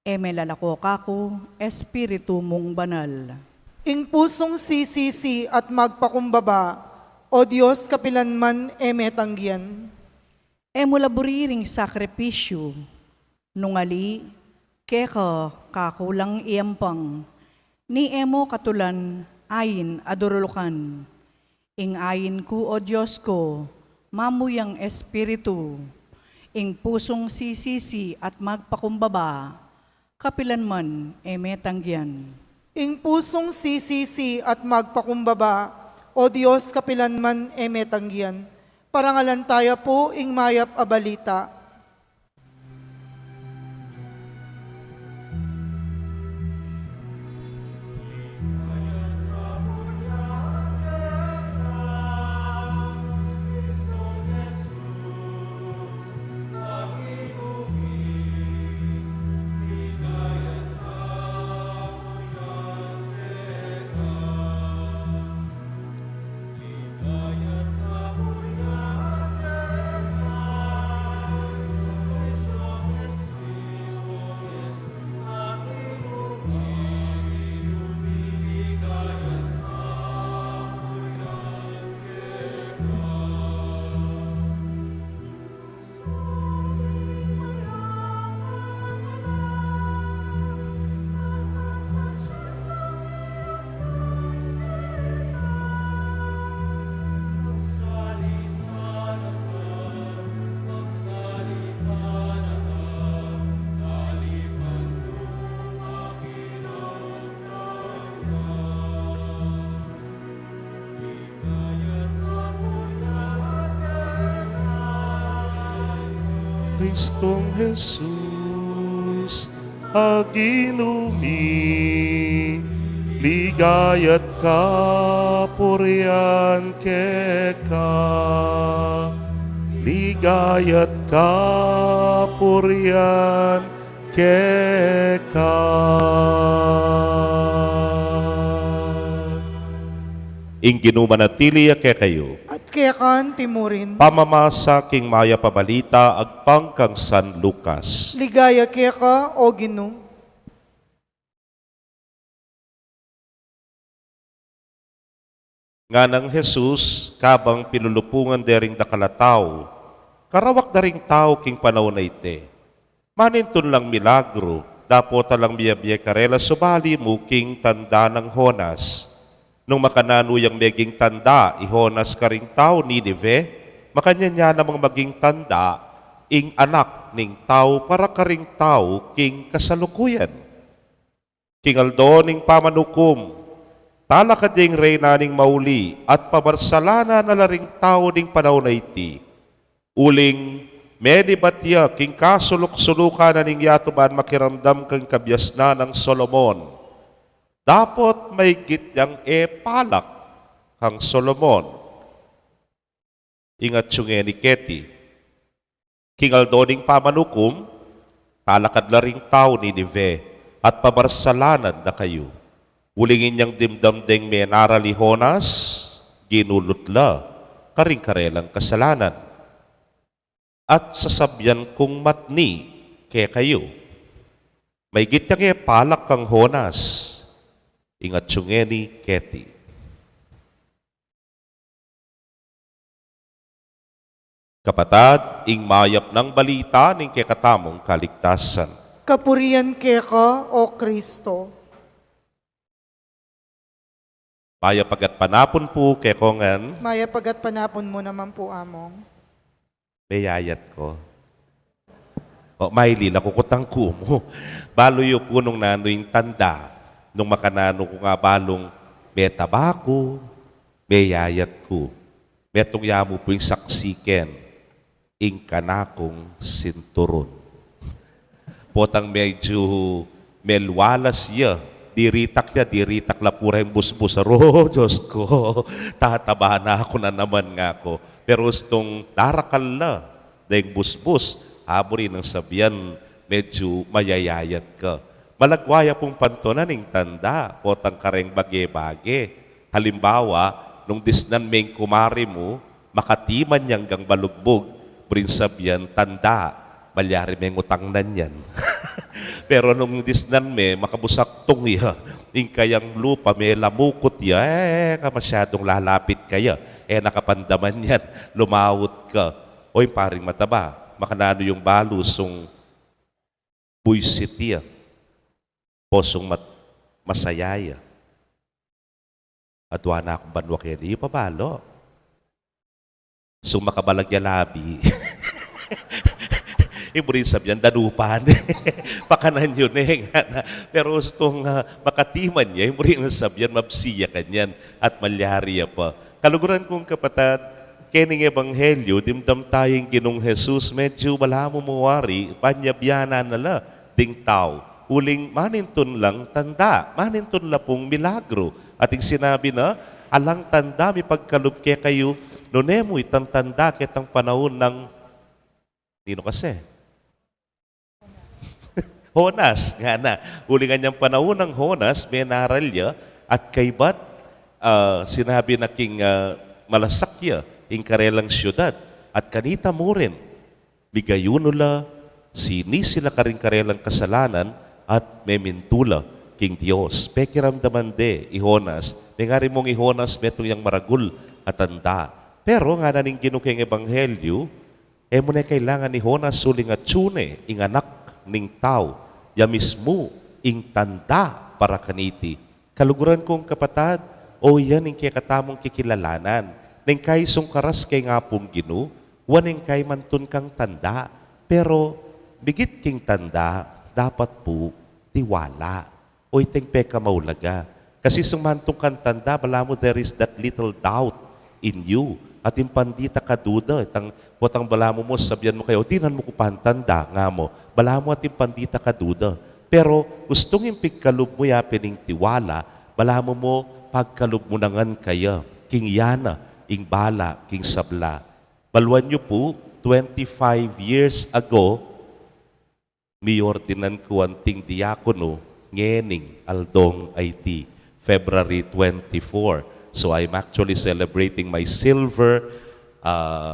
eme lalako kako, espiritu mong banal. Ing pusong sisisi at magpakumbaba, o Diyos, kapilanman emetanggian. Emo laburiring sakripisyo, nungali, keka kakulang iyampang, ni emo katulan ayin adurulukan. Ing ayin ko, o Diyos ko, mamuyang espiritu, ing pusong sisisi at magpakumbaba, kapilanman emetanggian. Ing pusong sisisi at magpakumbaba, o Diyos, kapilanman emetanggian. Parangalan tayo po ing mayap abalita. Kristong Jesus, aginumi, ligaya't kapurian keka, ligaya't kapurian keka. Ing ginumanatili ke kayo, At kekan timurin. pamamasa king maya pabalita agpang kang San Lucas. Ligaya keka, o Ginoo. Nga ng Jesus, kabang pinulupungan dering dakalataw, karawak daring tao king panahon na ite. Manintun lang milagro, dapo talang biyabiya karela subali mo king tanda ng Honas. nung makananuyang meging tanda, ihonas ka ring tao Ninive, makanya niya namang maging tanda, ing anak ning tao para ka ring tao king kasalukuyan. King Aldo ning pamanukom, tala ka ding reyna ning mauli, at pamarsalana na laring tao ning panahon na iti. Uling, medibatya king kasulok-sulukan na ning yatuban makiramdam kang kabyas na ng Solomon. Dapat may gityang palak kang Solomon. Ingat yung ni Keti. King Aldoning pamanukom, talakad na ring tao Ninive, at pabarsalanan na kayo. Ulingin niyang dimdam deng menara lihonas, ginulutla, karing-karelang kasalanan. At sasabyan kong matni kaya kayo. May gityang palak kang honas, ingat yung ni Keti. Kapatad, ing mayap ng balita ning kekatamong kaligtasan. Kapurian keka, O Kristo. Mayap agat panapon po kekongan, Maya pagat panapon mo naman po among. mayayat ko. O maili, nakukutang ko mo. Balo yung punong nanoy tanda, nung makanano ko nga balong may tabako, mayayat ko. Metong yamo po yung saksiken, ing kanakong sinturon. Potang medyo melwalas ya, diritak la pura yung busbus. Oh, Diyos ko, tataba na ako na naman nga ako. Pero gustong darakal na, dahil busbus, habori ng sabihan, medyo mayayayat ka. Malagwaya pong pantonaning tanda, potang kareng bage-bage. Halimbawa, nung disnan meng kumari mo, makatiman niyang gang balugbog, burin sabihan, tanda, malyari meng utang na niyan. Pero nung disnan me, makabusak tong iya, ing kayang lupa, may lamukot ya, masyadong lalapit kaya, nakapandaman yan, lumawot ka. Oy, paring mataba, makanano yung balusong buisit ya, posong masayaya. At wala akong banwa kaya niyo pabalo. So makabalagya labi. Iburin sabihan, danupan. Pakanan yun Pero gustong makatiman niya, iburin sabihan, mabsiya kanyan at malyariya pa. Kaluguran kong kapatad, kening ebanghelyo, dimdam tayong Ginong Jesus, medyo wala mo mawari, panyabyana nala, ding tao. Uling maninton lang tanda, maninton la pong milagro. Ating sinabi na, alang tanda, may pagkalubke kayo, nunemo itang tanda kitang panahon ng, nino kasi? Honas, nga na. Ulingan niyang panahon ng Honas, may naralya, at kaybat, sinabi na king malasakya, ing karelang syudad, at kanita mo rin, bigayunula, sini sila karing karelang kasalanan, at memintula, king Diyos. Pekiramdaman de, ihonas, ngari mong ihonas, metong yang maragul, at tanda. Pero nga naning ginukeng ebanghelyo, mo na kailangan ni Honas suling at tune, ing anak ning tao, ya mismo, ing tanda para kaniti. Kaluguran kong kapatad, o yan ing kakatamong kikilalanan, ning kay sungkaras kay nga pong ginu, waning kay mantun kang tanda, pero bigit king tanda, dapat po tiwala. O iting peka maulaga. Kasi sumantong kang tanda, bala mo there is that little doubt in you. At yung pandita kaduda, potang bala mo sabihan mo kayo, tinan mo ko pantanda nga mo, bala mo at yung pandita kaduda. Pero gustong yung pigkalub mo yapining tiwala, bala mo pagkalub mo nangan kaya, king yana, ing bala, king sabla. Balwan nyo po, 25 years ago, may ordinan ko anting diakono, ngening Aldong IT, February 24. So I'm actually celebrating my silver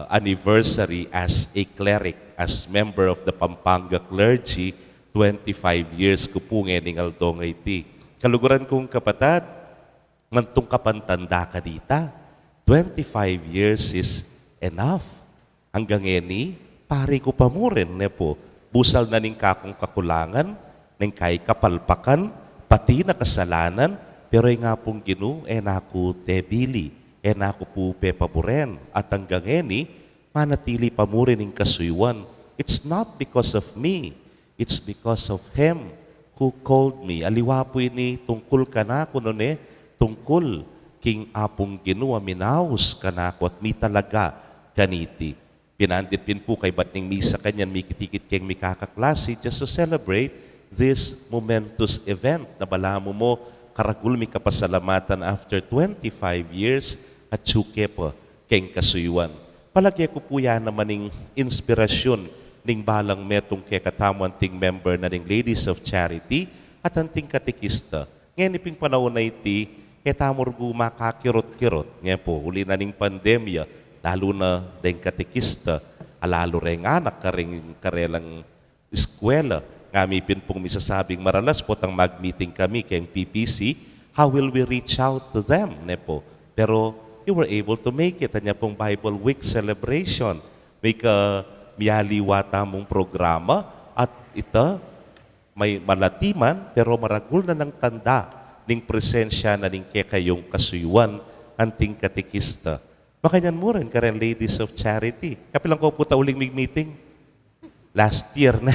anniversary as a cleric, as member of the Pampanga clergy. 25 years ko po ngening Aldong IT. Kaluguran kong kapatad, mantong kapantanda ka dita, 25 years is enough. Hanggang ngeni, pari ko pa mo rin, po. Busal na ning kakong kakulangan, ning kay kapalpakan, pati na kasalanan, Pero nga pong Ginoo, naku te bili, naku po pe paboren, at hanggang eni, manatili pa mo rin ang kasuywan. It's not because of me, it's because of Him who called me. Aliwa po ini, tungkol ka na ko nun tungkol king apong Ginoo, minaus ka na ko at mi talaga kaniti. Pinandipin po kay batning misa kanyan, mi kitikit keng mi kakaklase just to celebrate this momentous event na balamo mo karagul mi kapasalamatan after 25 years at tsuke po keng kasuywan. Palagay ko po yan naman ng inspirasyon ning balang metong kay katamuan ting member na ning Ladies of Charity at ang ting katikista. Ngayon iping panahon na iti, ketamor makakirot-kirot. Ngayon po, uli na ning pandemya, lalo na ding katikista, alalo rin anak karelang eskwela. Ngamipin pong misasabing maralas po tang mag-meeting kami kay PPC, how will we reach out to them? Nepo. Pero you were able to make it. Anya pong Bible Week celebration. May miyaliwata mong programa at ito may malatiman pero maragul na ng tanda ning presensya na ning kayong kasuyuan anting katikista. Makanyan mo rin ka rin Ladies of Charity. Kapilang ko po uling meeting? Last year na.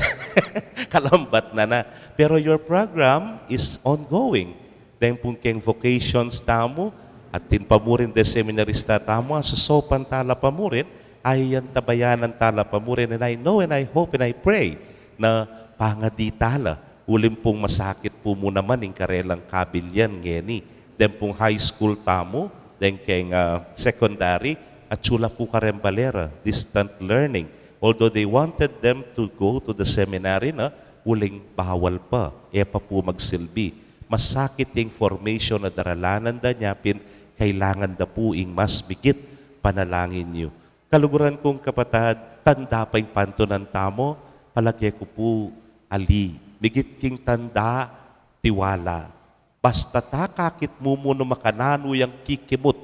Kalambat na. Pero your program is ongoing. Dahil pong keng vocations tamo at tinpamurin de seminarista tamo susopan tala pamurin ay yan tabayanan tala pamurin. And I know and I hope and I pray na pangadi tala. Ulim pong masakit po mo naman yung karelang kabilyan ngeni. Dahil pong high school tamo, dahil keng secondary, at sula po karembalera, distant learning. Although they wanted them to go to the seminary na, uling bawal pa. Pa po magsilbi. Masakit yung formation na daralanan da nyapin, kailangan da po ing mas bigit panalangin nyo. Kaluguran kong kapatid, tanda pa yung panto ng tamo, palagay ko po, ali, bigit king tanda, tiwala. Basta takakit mo no makanano yung kikimot,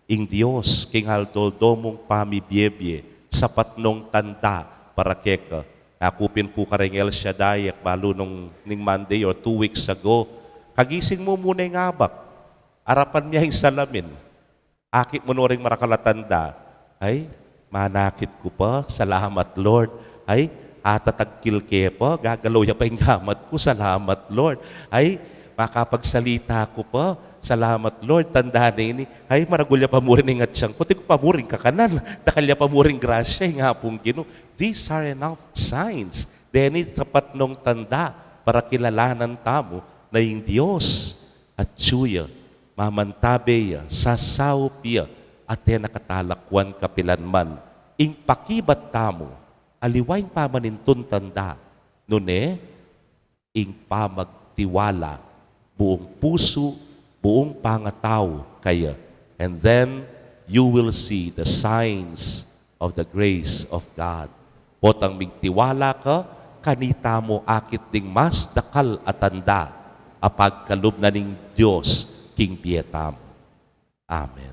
ing Diyos, king haldoldomong pamibyebye, sapat nung tanda para keka. Nakupin po ka rin El Shaddai at balo ning Monday or 2 weeks ago. Kagising mo muna yung abak. Arapan niya yung salamin. Akit mo no rin marakalatanda. Ay, manakit ko pa. Salamat Lord. Ay, atatagkil ke pa. Gagalaw ya pa yung gamat ko. Salamat Lord. Ay, makapagsalita ko pa. Salamat Lord, tanda na ini. Ay, maragulya pa mo rin ng atsang. Puti ko pa mo rin kakanan. Dakalya pa mo rin grasya, nga pong Ginoo. These are enough signs. Then, sapat nung tanda para kilalanan tamo na yung Diyos at tsuya, mamantabeya, sasawpya, at nakatalakwan kapilanman. Ing pakibat tamo, aliwain pamanintun tanda, nune, ing pamagtiwala, buong puso, buong pangataw kaya. And then, you will see the signs of the grace of God. Potang migtiwala ka, kanita mo akit ding mas dakal at tanda, apag kalub na ning Diyos, king pietam. Amen.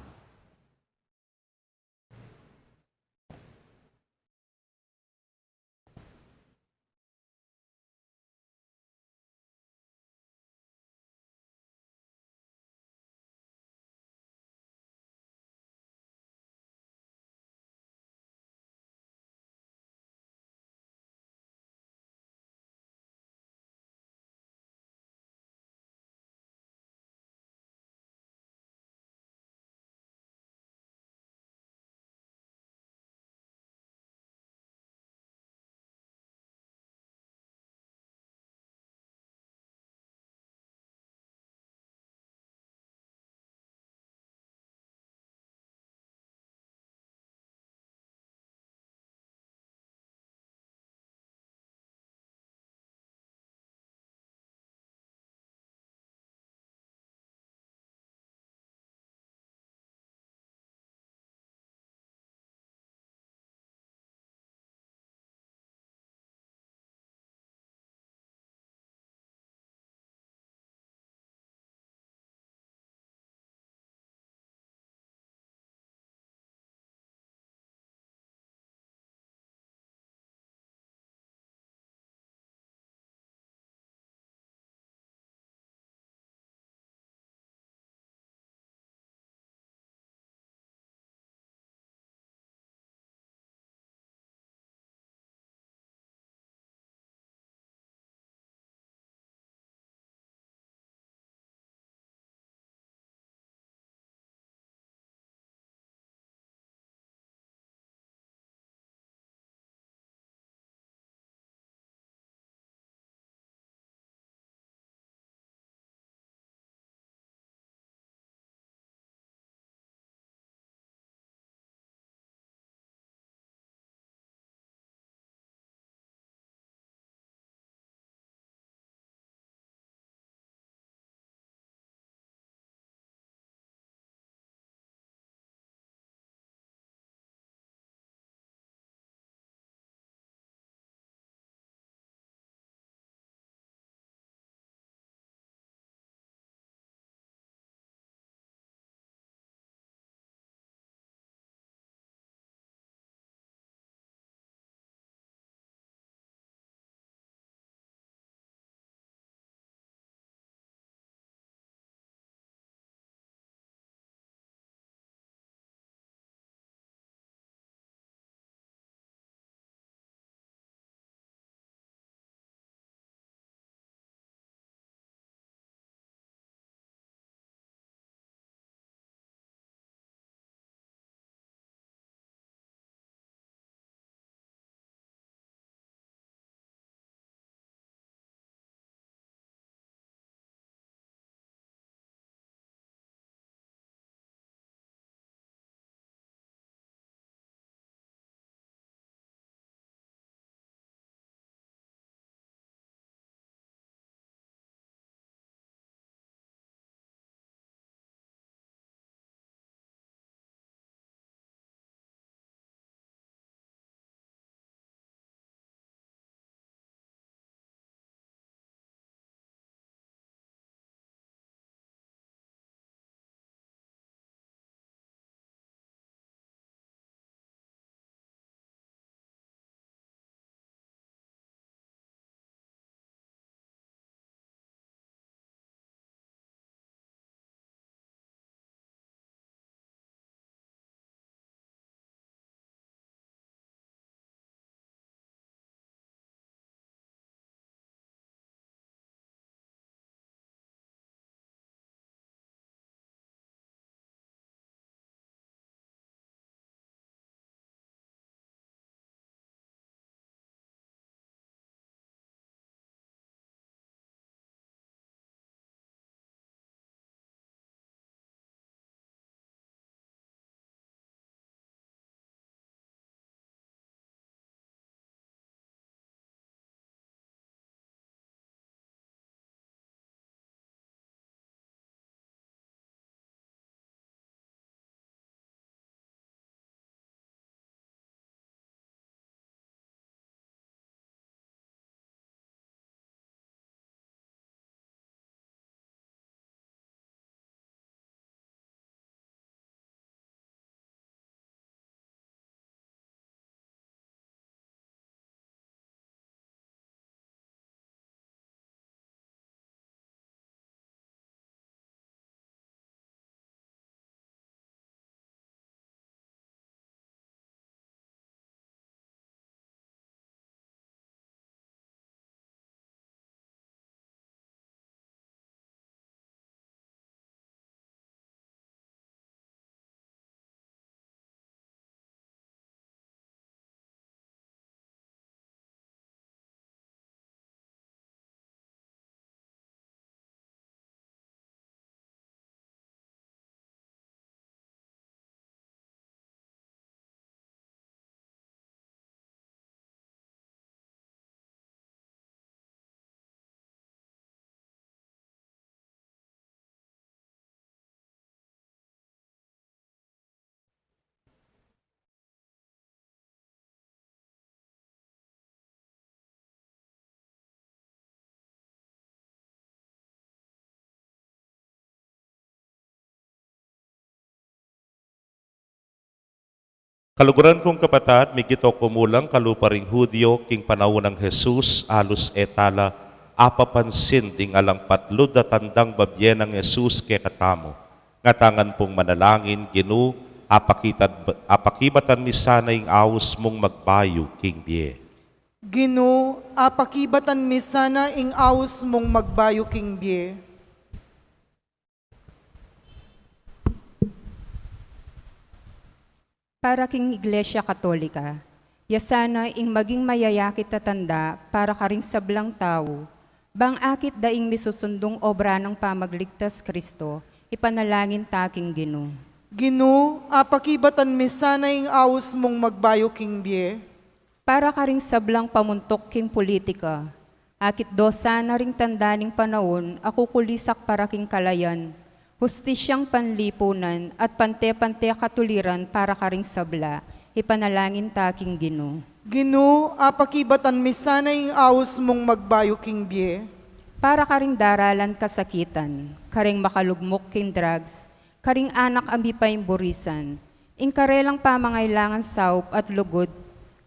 Kaluguran kong kapatat, may kito kumulang kaluparing Hudyo, king panahon ng Jesus, alus etala, apapansin ding alang patlod at tandang babyen ng Jesus kay katamo. Ngatangan pong manalangin, ginu, apakibatan mi sana yung awos mong magbayo, king biye. Gino, apakibatan mi sana ing awos mong magbayo king biye. Para king Iglesia Katolika, yasana ing maging mayayakit tatanda para karing sablang tao, bang akit daing misusundong obra ng pamagligtas Kristo, ipanalangin taking Gino. Gino, apakibatan mi sana ing awos mong magbayo king biye. Para karing sablang pamuntok king politika, akit do sana ring tandaning panahon, ako kulisak para king kalayan, hustisyang panlipunan at pante-pante katuliran para karing sabla, ipanalangin taking Gino. Gino, apakibatan mi sana ing awos mong magbayo king biye. Para karing daralan kasakitan, karing makalugmok king drugs, karing anak ambipay burisan, ing karelang pamangailangan saup at lugod,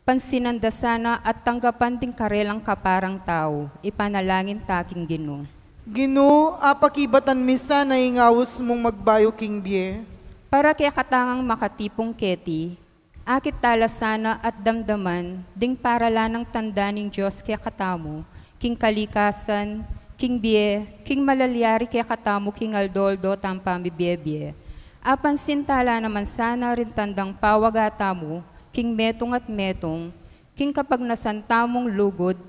pansinandasana at tanggapan ding karelang kaparang tao, ipanalangin taking Gino. Gino, apakibatan mi sana ing awos mong magbayo king biye. Para kaya katangang makatipong keti, akit tala sana at damdaman, ding parala ng tanda ng Diyos kaya katamo, king kalikasan, king biye, king malalyari kaya katamo, king aldoldo, tampami biyebye. Apansin tala naman sana rin tandang pawagata mo, king metong at metong, king kapag nasantamong lugod,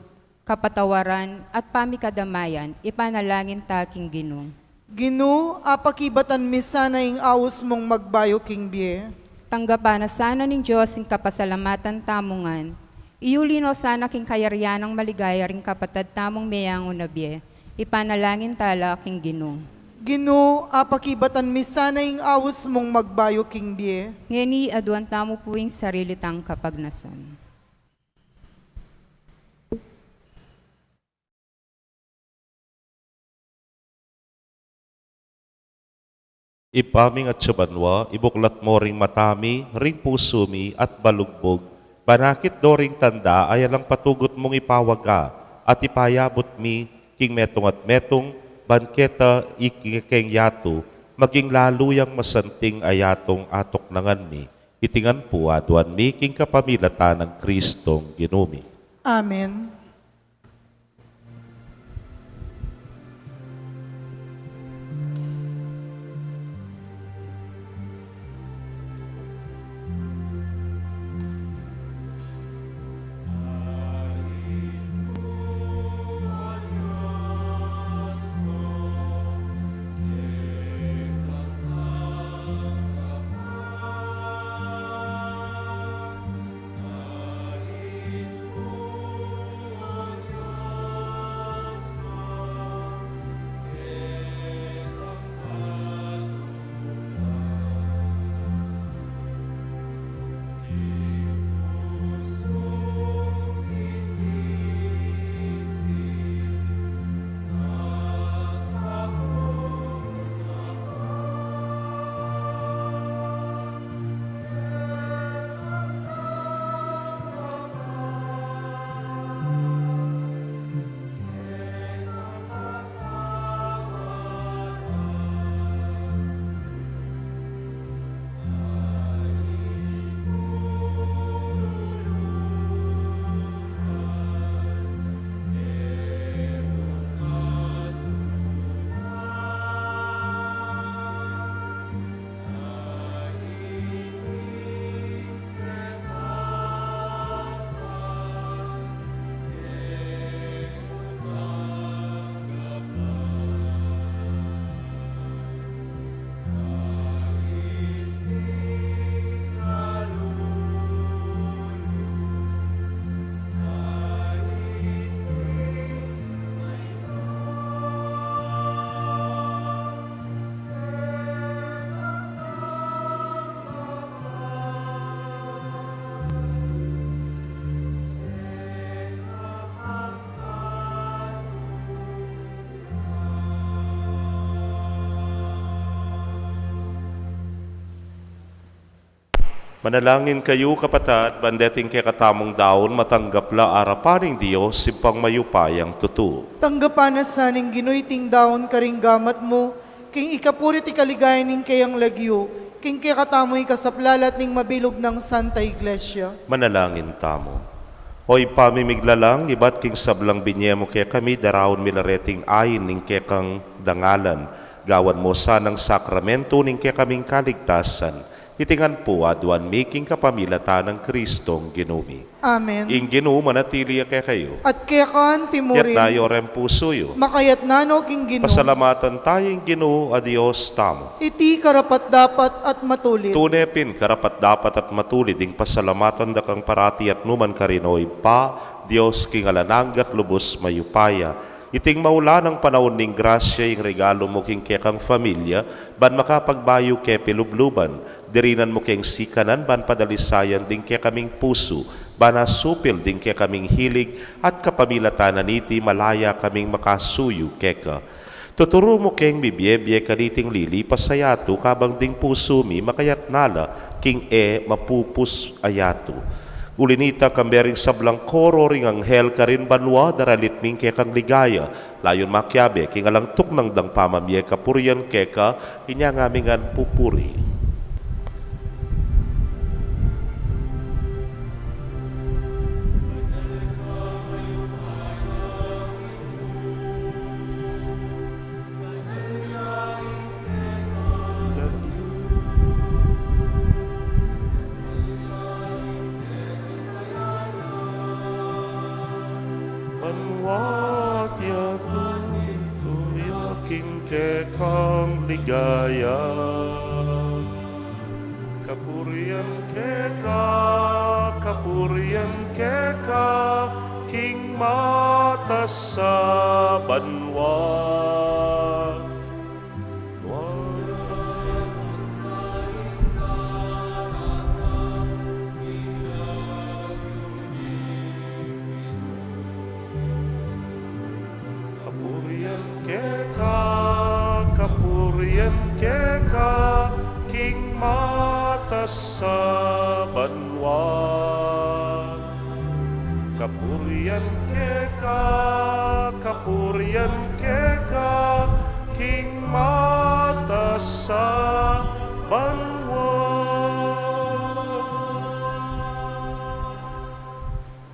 kapatawaran at pamikadamayan, ipanalangin taking Gino. Gino, apakibatan mi sana ing awos mong magbayo king biye. Tanggapan na sana ng Diyos ing kapasalamatan tamungan, iulino sana king kayaryanang maligaya ring kapatad tamong meyango na biye, ipanalangin tala king Gino. Gino, apakibatan mi sana ing awos mong magbayo king biye. Ngeni aduan tamo puwing sarili tang kapagnasan. Ipaming at subanwa, ibuklat mo ring matami, ring pusumi at balugbog, banakit do ring tanda ay alang patugot mong ipawaga, at ipayabot mi, king metong at metong, banketa ikikeng yato, maging laluyang masanting ayatong atok nangan mi, itingan po aduan mi, king kapamilatan ng Kristong ginumi. Amen. Manalangin kayo, kapatat, bandeting kay katamong daon, matanggap la arapaning Diyos, simpang mayupayang tutu. Tanggapan na saning ginuiting daon karing gamat mo, king ikapurit ikaligayan ning kayang lagyo, king kay katamoy kasaplalat ning mabilog ng Santa Iglesia. Manalangin tamo. Hoy pamimiglalang, iba't king sablang binyemo kaya kami, darawon milareting ayin ning kaya kang dangalan. Gawan mo sanang sakramento ning kaya kaming kaligtasan. Itingan po aduan making kapamilatan ng Kristong ginumi. Amen. Ing ginu manatili kaya kayo. At kaya kaan Yat timurin, na yorem pusoyo. makayat nano king gino, Pasalamatan tayong ginu, adios tamo. iti karapat dapat at matulit. Tunepin karapat dapat at matulid ing pasalamatan da kang parati at numan karinoy pa, Diyos king alananggat lubos mayupaya. Iting maula ng panahon ning grasya ing regalo mo king kekang familia, ban makapagbayo ke pilubluban, dirinan mo keng sikanan, ban padalisayan ding ke kaming puso, ban asupil ding ke kaming hilig, at kapamilatanan iti malaya kaming makasuyo keka. Tuturo mo keng bibiyebye kaniting lili pasayato kabang ding puso mi makayat nala king mapupus ayato. Ulinita kambering sablang koro ring anghel karin banwa daralit ming kekang ligaya. Layon makyabe king alang tuknang dang pamamye kapurian keka inyang amingan pupuri. Manwat yato tuyaking kekang ligaya. Kapurian keka, king mata sa banwa. Kapurian keka, king mata sa banwa. Kapurian keka, king mata sa banwa.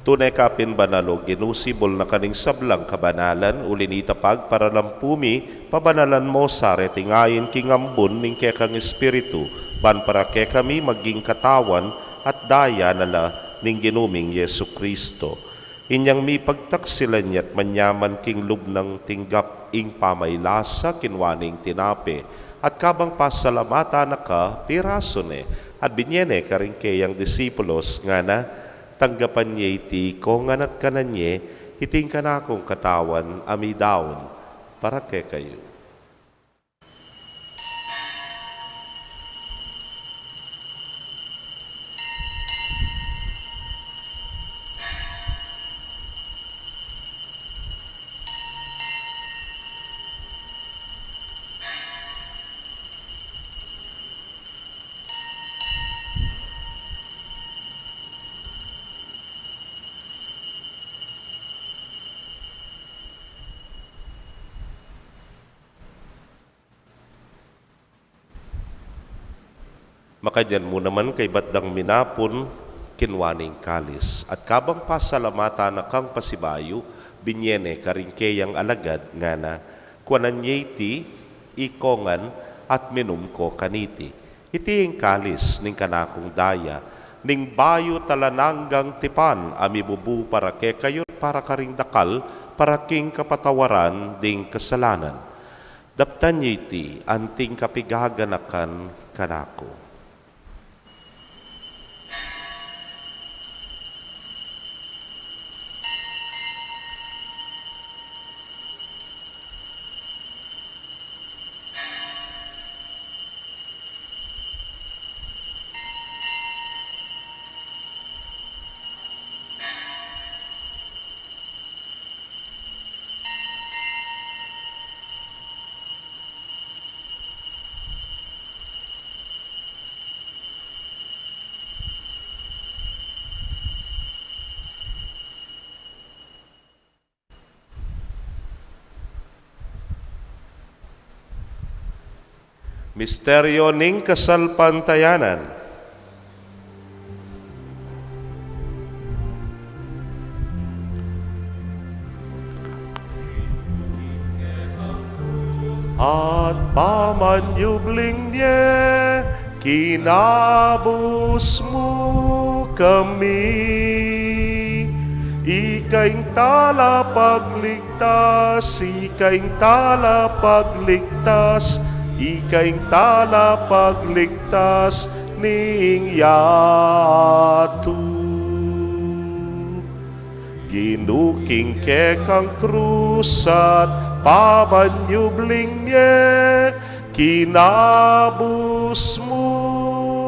Tunay kapin banalo, ginusibol na kaning sablang kabanalan, ulinita pag para lampumi, pabanalan mo sa retingayin king ambon ning kekang espiritu, ban para ke kami maging katawan at daya nala ning ginuming Yesu Kristo. Inyang mi pagtaksilan niya't manyaman king lubnang tinggap ing pamaylasa kinwaning tinape, at kabang pasalamata na ka pirasone, at binyene karing kayang disipulos nga na, tanggapan niya iti kongan at kanan niya, hiting ka na akong katawan, amidaon, para kay kayo. Makadyan mo naman kay batdang minapon kinwaning kalis. At kabang pasalamata na kang pasibayo, binyene karingkeyang alagad nga na, kuanan ti ikongan at minum ko kaniti. Iti ang kalis ning kanakong daya, ning bayo talananggang tipan, amibubu para ke kayo para karing dakal, para king kapatawaran ding kasalanan. Daptan ti anting kapigaganakan kanako. Misteryo ning kasalpantayanan. At pamanyubling niya, kinabos mo kami. Ikaing tala pagligtas, ikaing tala pagligtas, ikaing tala pagligtas ning yatu. Ginuking ke kang krus at pamanyubling niya, kinabos mo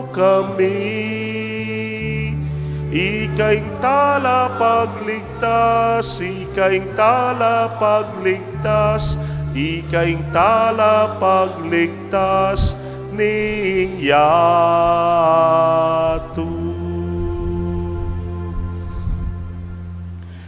kami. Ikaing tala pagligtas, ikaing tala pagligtas, ikaing tala pagligtas ning yatu.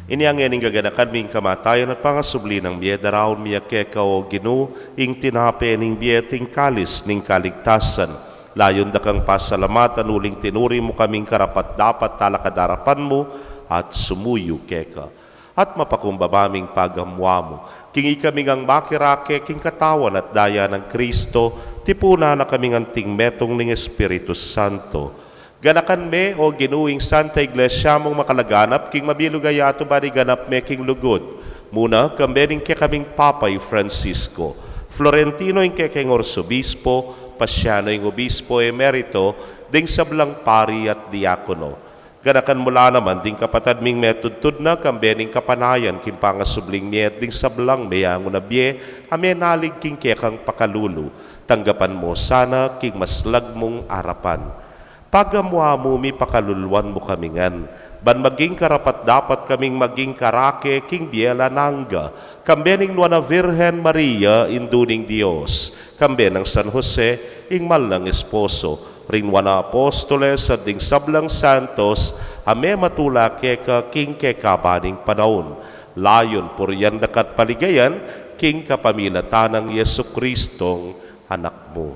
Iniangyan ing gaganakan ming kamatayon at pangasubli ng biyeda raon miya keka o Ginoo ing tinape ning biyeting kalis ning kaligtasan. Layon da kang pasalamatan uling tinuri mo kaming karapat dapat talakadarapan mo at sumuyo keka. At mapakumbabaming pagamwa mo. Kingi kaming ang makirake king katawan at daya ng Kristo, tipuna na kaming anting metong ning Espiritu Santo. Ganakan me o ginuing Santa Iglesia mong makalaganap king mabilugay ato ba ni ganap me king lugod. Muna kambening ke kaming Papay Francisco, Florentino ing ke king Orsobispo, Pasiano ing Obispo Emerito, ding sablang pari at diakono. Ganakan mula naman ding kapatad ming metudtud na kambening kapanayan king pangasubling miet ding sablang meyango na bie, amenalig king ke kang pakalulu. Tanggapan mo sana king maslag mong arapan. Pagamwa mo mi pakaluluan mo kamingan, ban maging karapat dapat kaming maging karake king biela nangga, kambening nuana Virgen Maria induning Dios, kambenang San Jose ing malang esposo, ring wana apostoles at ding sablang santos, ame matula keka king kekabaning panahon, layon puryan dakat paligayan, king kapamilatan ng Yesu Kristong anak mo.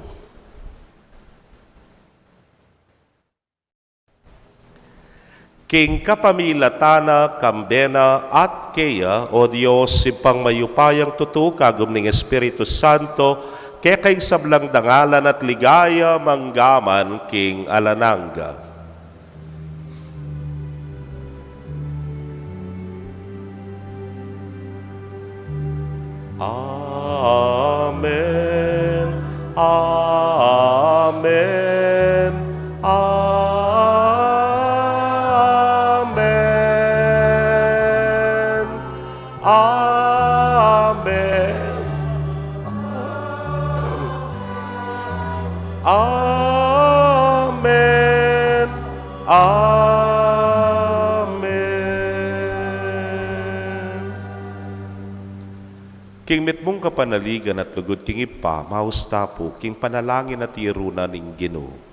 King kapamilatana, kambena at keya, o Diyos, sipang mayupayang tutu, kagum ning Espiritu Santo, kekay sablang dangalan at ligaya manggaman king alanangga. Amen. Amen. Amen. Amen. Amen. Amen. King mitmong kapanaligan at lugod king ipa, mahusta po, king panalangin at iruna ning Ginoo.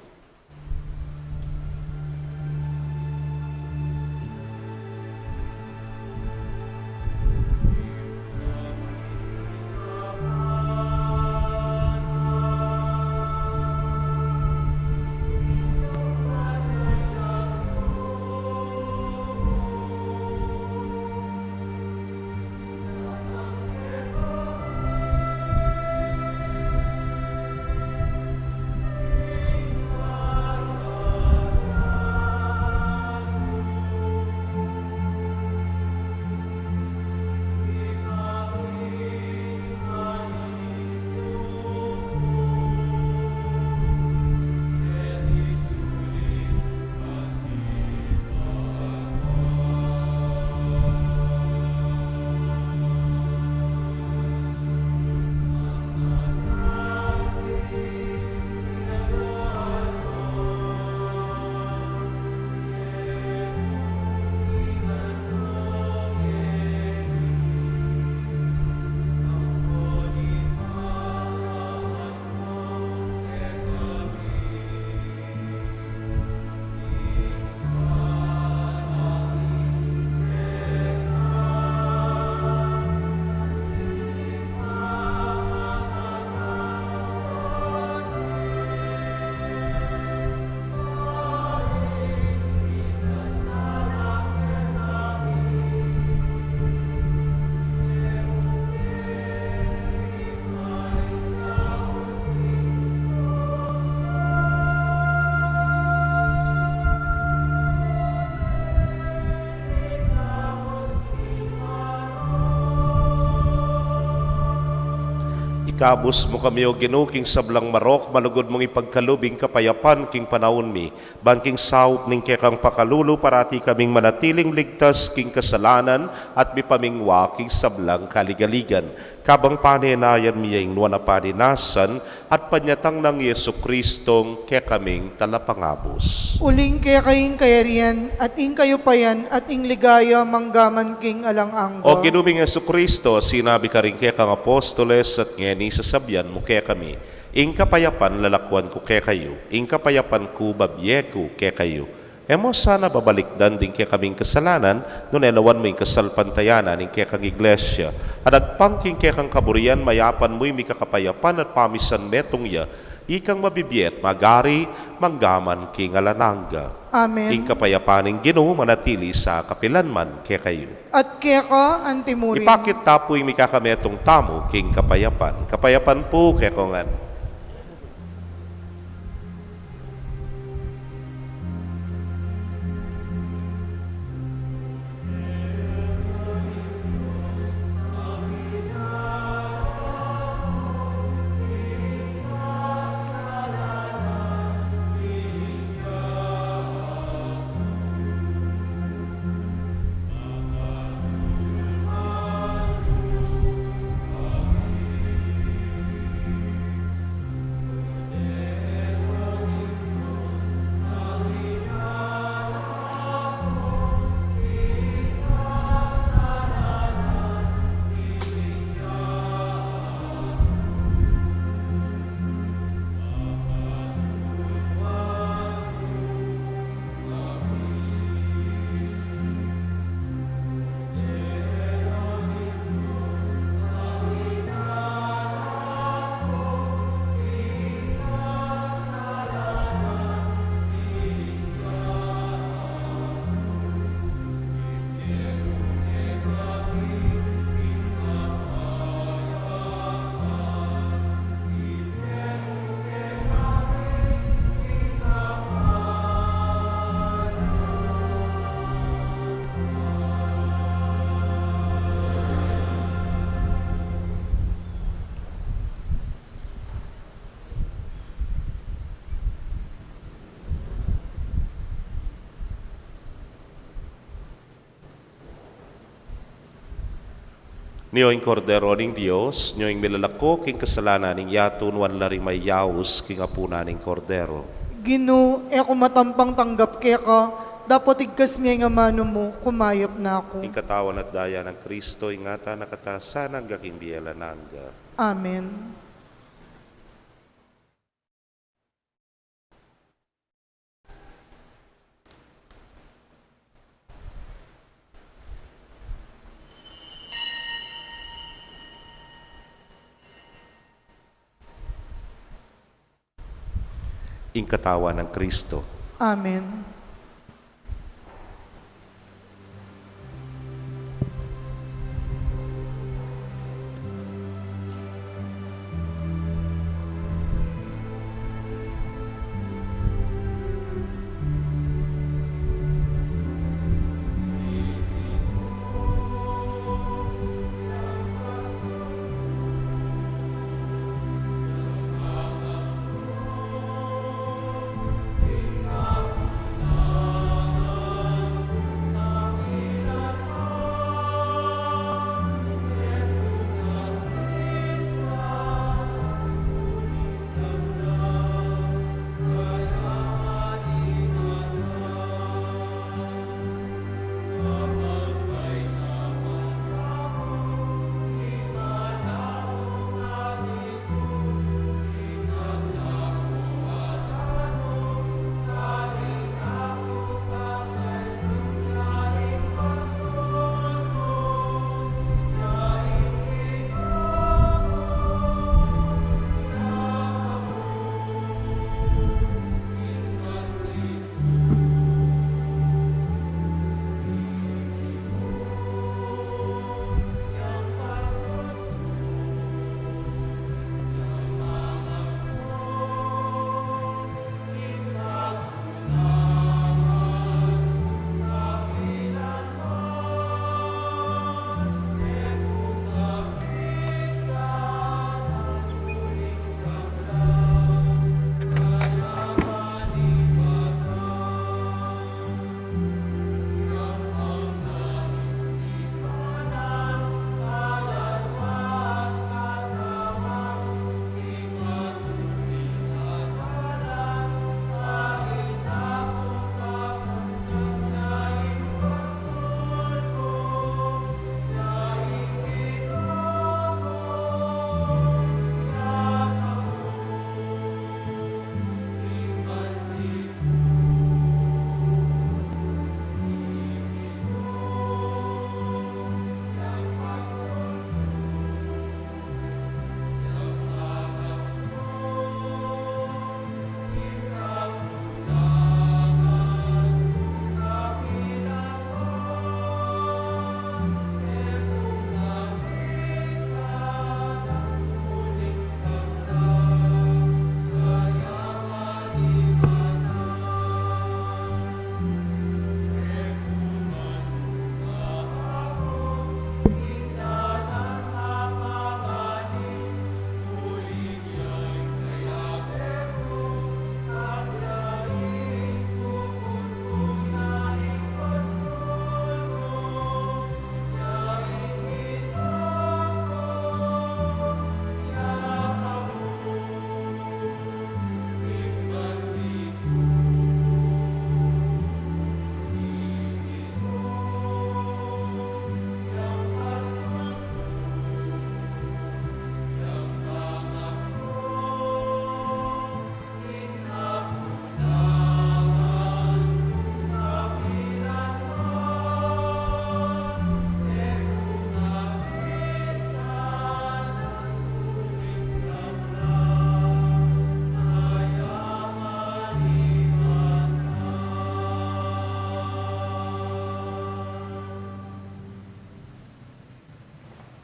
Ikabus mo kami o ginuking sablang marok, malugod mong ipagkalubing kapayapan king panahon mi. Bangking saup ning kekang pakalulu, parati kaming manatiling ligtas king kasalanan at mipamingwa king sablang kaligaligan. Kabang paninayan mi yung nuwan na paninasan at panyatang ng Yesu Kristong kekaming talapangabos. Uling kaya kaying kayarian, at ing kayo payan, at ing ligaya manggaman king alang-angga. O ginuming Yesu Kristo, sinabi ka rin kekang apostoles at ngeni sasabyan mo kaya kami. Ing kapayapan lalakwan ko kaya kayo, ing kapayapan ko babyeku kaya kayo. Emo sana babalikdan din kaya kaming kasalanan, nun elawan mo yung kasalpantayanan ng kaya kang iglesia. At agpangking kaya kang kaburian, mayapan mo'y may kakapayapan at pamisan metong ya, ikang mabibiyet, magari, manggaman king alanangga. Amen. Ing kapayapaning Ginoo manatili sa kapilanman kaya kayo. At kaya ka, antimurin. Ipakit tapoy mi kakametong tamo king kapayapan. Kapayapan po kaya kongan. Niyo'y kordero ning Diyos, niyo'y milalako king kasalanan ning yaton wan laring may yaus king apuna ning kordero. Gino, ako matampang tanggap kaya ka, dapat igkas miya nga mano mo, kumayap na ako. Ing katawan at daya ng Kristo, ingata nakatasan ang gaking biyela nangga. Amen. Ing katawan ng Kristo. Amen.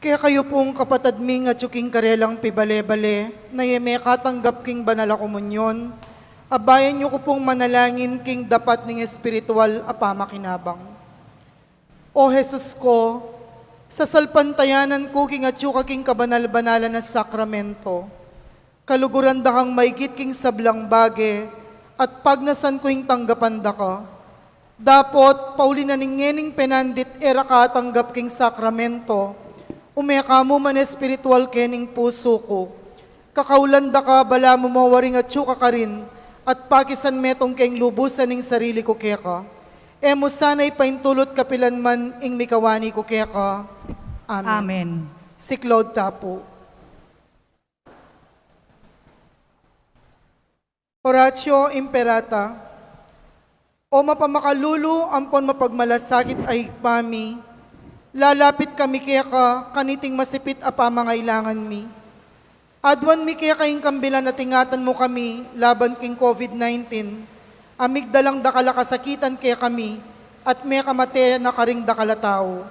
Kaya kayo pong kapatad ming at yuking karelang pibale-bale, na yeme katanggap king banal a komunyon, abayan niyo ko pong manalangin king dapat ning espiritual apamakinabang. O Jesus ko, sa salpantayanan ko king at yuka king kabanal-banalan na sakramento, kaluguran da kang maigit king sablang bage, at pagnasan ko yung tanggapan da ka. Dapot, pauli na ningening penandit era katanggap king sakramento, umeka mo man espiritual kening puso ko. Kakaulan da ka, bala mo mawaring at yuka ka rin, at pakisan metong keng lubusan ning sarili ko keka. Emo sana'y paintulot kapilan man ing mikawani ko keka. Amen. Amen. Si Claude Tapo. Horatio Imperata. O mapamakalulu, ampon mapagmalasakit ay pami, lalapit kami kaya ka, kaniting masipit a pamangailangan mi. Adwan mi kaya kayong kambilan na tingatan mo kami, laban king COVID-19, amigdalang dakala kasakitan kaya kami, at may kamate na karing dakala tao.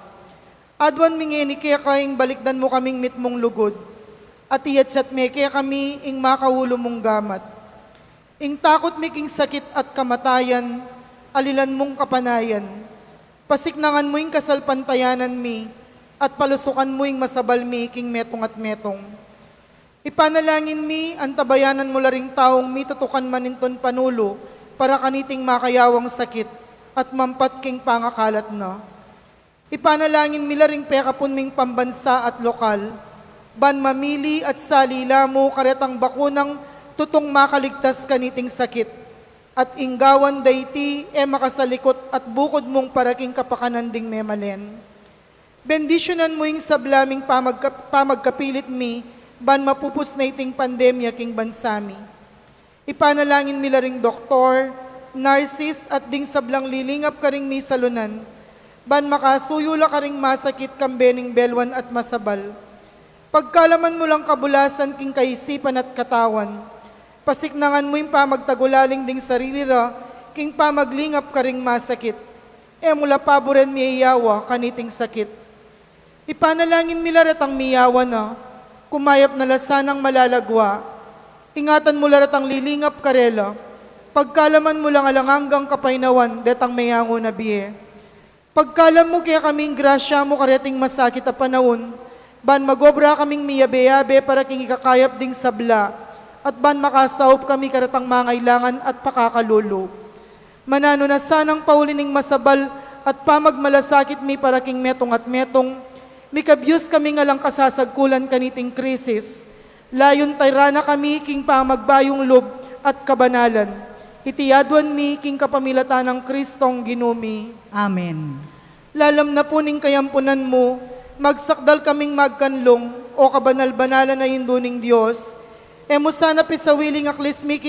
Adwan mi ngeni kaya kayong balikdan mo kaming mitmong lugod, at iyatsat me kaya kami ing makawulo mong gamat. Ing takot mi king sakit at kamatayan, alilan mong kapanayan, pasiknangan mo yung kasalpantayanan mi, at palusukan mo yung masabal mi, king metong at metong. Ipanalangin mi, antabayanan mo laring taong mi tutukan maninton panulo, para kaniting makayawang sakit, at mampat king pangakalat na. Ipanalangin mi laring pekapun ming pambansa at lokal, ban mamili at salila mo karetang bakunang tutong makaligtas kaniting sakit, at inggawan dayti makasalikot at bukod mong paraking kapakananding memalen. Bendisyonan mo yung sablaming pamagkapilit mi, ban mapupus na iting pandemya king bansami. Ipanalangin mi laring doktor, nurses at ding sablang lilingap karing mi salunan, ban makasuyula karing masakit kambening belwan at masabal. Pagkalaman mo lang kabulasan king kaisipan at katawan, pasiknangan mo yung pamagtagulaling ding sarili ra, king pamaglingap ka ring masakit. Mula paboren miyawa kaniting sakit. Ipanalangin milarat ang miyawa na, kumayap na lasanang malalagwa. Ingatan mo larat ang lilingap karela, pagkalaman mo lang alanganggang kapainawan, detang mayango na biye. Pagkalam mo kaya kaming grasya mo kareting masakit a panahon, ban magobra kaming miyabe-yabe para king ikakayap ding sabla, at ban makasaup kami karatang mangailangan at pakakalulo. Manano na sanang paulining masabal at pamagmalasakit mi para king metong at metong, mikabyus kami nga lang kasasagkulan kaniting krisis. Layon tayrana kami king pamagbayong lob at kabanalan. Itiyadwan mi king kapamilatan ng Kristong ginumi. Amen. Lalam na po ning kayampunan mo, magsakdal kaming magkanlong o kabanal-banalan na hinduning Diyos. Emo sana pisawiling aklis mi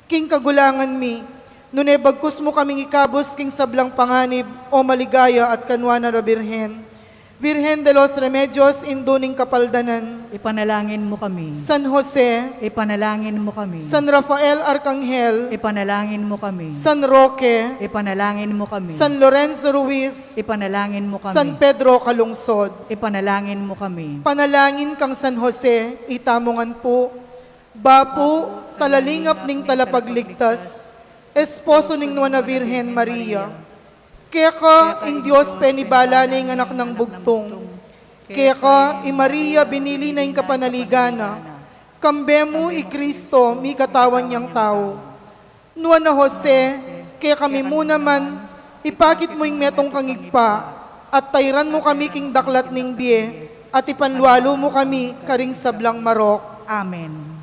king kagulangan mi, nune bagkus mo kaming ikabos king sablang panganib o maligaya at kanwa na Birhen. Virgen de los Remedios, induning kapaldanan. Ipanalangin mo kami. San Jose, Ipanalangin mo kami. San Rafael Arcangel, Ipanalangin mo kami. San Roque, Ipanalangin mo kami. San Lorenzo Ruiz, Ipanalangin mo kami. San Pedro Calungsod. Ipanalangin mo kami. Panalangin kang San Jose, itamongan po. Bapo, talalingap ning talapagligtas, esposo ning Nuana Virgen Maria. Kaya ka, ing Diyos penibala na ing anak ng bugtong. Kaya ka, i Maria binili na ing kapanaligana. Kambemo i Kristo, mi katawan niyang tao. Nuana Jose, kaya kami muna man, ipakit mo ing metong kangigpa, at tayran mo kami king daklat ning biye, at ipanlualo mo kami karing sablang marok. Amen.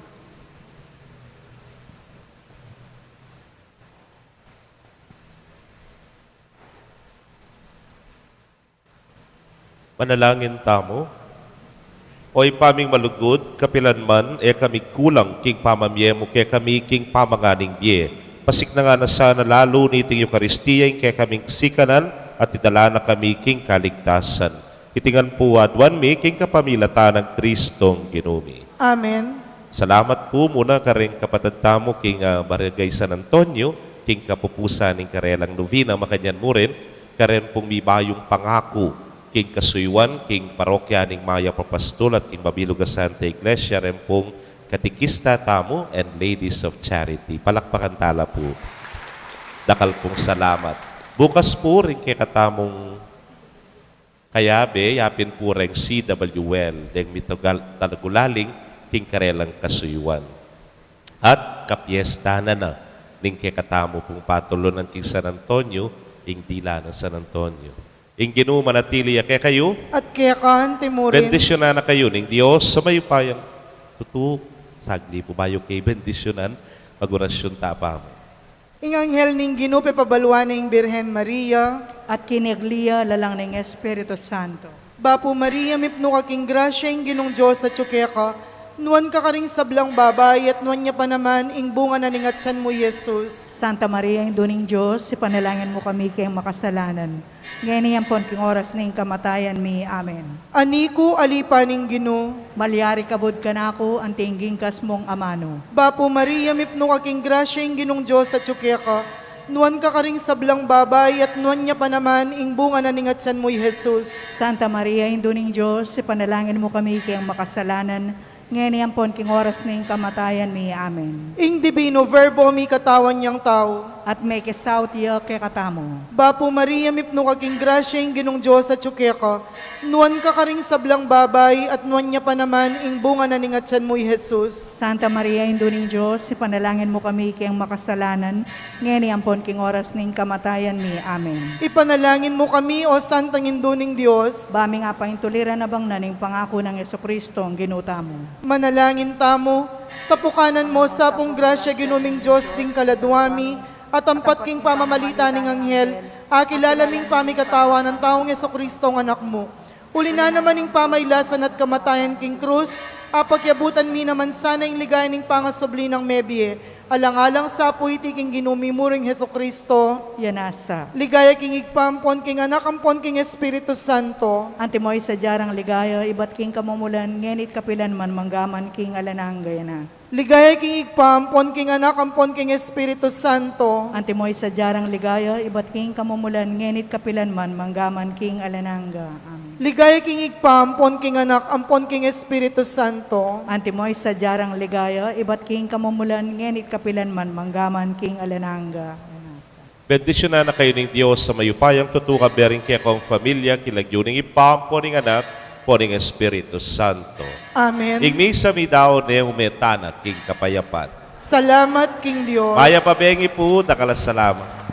Manalangin tamo. Oy paming malugod, kapilan man, kami kulang king pamamyemo, kami king pamanganing biye. Pasik na nga na sana lalo niting Eucharistia, kaya kaming sikanan, at idala na kami king kaligtasan. Itingan po adwan mi king kapamilatan ng Kristong ginumi. Amen. Salamat po muna karing kapatid tamo king Barangay San Antonio, king kapupusan ng Karelang Novena, makanyan mo rin, karen pong mibayong pangako, King Kasuywan, King Parokya ning Maya Papastol at King Babiluga Santa Iglesia, rin pong Katikista Tamo and Ladies of Charity. Palakpakan tala po. Dakal pong salamat. Bukas po rin kay katamong kayabe, yapin po rin CWL, deng mitugal talagulaling King Karelang Kasuywan. At kapiesta na ning kay katamo pong patulo ng King San Antonio, ing dila ng San Antonio. Ing ginumanatili kay kayo, At kaya kaan timurin. bendisyonan na kayo ning Diyos sa mayupayang tutu. Sagli po bayo kay bendisyonan, pagorasyon tapa mo. Ing anghel ning ginupe pabaluan ning Birhen Maria. At kiniglia lalang ng Espiritu Santo. Bapo Maria, mipno kaking grasya ing ginong Diyos at ka. Nuwan ka karing sablang babay at nuwan niya pa naman ing bunga na ningatsan mo, Jesus. Santa Maria, Induning Diyos, ipanalangin mo kami kayong makasalanan. Ngayon niyan po king oras ng kamatayan mi. Amen. Aniko alipa ning Gino. Malyari kabod ka na ako, ang tingging kas mong amano. Bapo Maria, mipno kaking grasya ing ginong Diyos at ka. Nuwan ka karing sablang babay at nuwan niya pa naman ing bunga na ningatsan mo, Jesus. Santa Maria, Induning Diyos, ipanalangin mo kami kayong makasalanan. Ngayon niyan po king oras ng kamatayan mi. Amen. Ing divino verbo mi katawan niyang tao. At may kisaw tiyo kay katamo. Bapo Maria, mipno kaking grasya ing ginong Diyos at ka. Nuwan ka karing sablang babay at nuwan niya pa naman ing bunga na ningatsan mo, Jesus. Santa Maria, Induning Diyos, ipanalangin mo kami kayong makasalanan. Ngayon niyan po king oras ng kamatayan mi. Amen. Ipanalangin mo kami, O Santang Induning Diyos. Bami nga pa yung tuliran na bang naning pangako ng Kristo ang ginuta mo. Manalangin tamo, tapukanan mo sa pong grasya ginuming Diyos ting kaladwami, at ampat king pamamalita ning anghel, akilalaming pamikatawa ng taong Kristo ang anak mo. Uli na naman ing pamaylasan at kamatayan king krus, apagyabutan mi naman sana ing ligay ning pangasubli ng mebye, alang-alang sa puiti king ginumi muring Kristo. Yanasa. Ligaya king igpampon king anak ampon king Espiritu Santo. Antimoy sa jarang ligaya, ibat king kamumulan, ngenit kapilan man manggaman king alanang gayana. Ligaya king igpampon king anak ampon king Espiritu Santo. Antimoy sa jarang ligaya, ibat king kamumulan, ngenit kapilan man manggaman king alanangga. Amen. Ligaya king igpampon king anak ampon king Espiritu Santo. Antimoy sa jarang ligaya, ibat king kamumulan, ngenit kapilan man manggaman king alanangga. Yanasa. Bendisyonan na kayo ng Diyos sa mayupayang tutuka bering kaya kong familia, kilagyuning ipampo ning anak, po ning Espiritu Santo. Amen. Igmisa mi daw ne umetana king kapayapan. Salamat king Diyos. Maya pabengi po, dakalas salamat.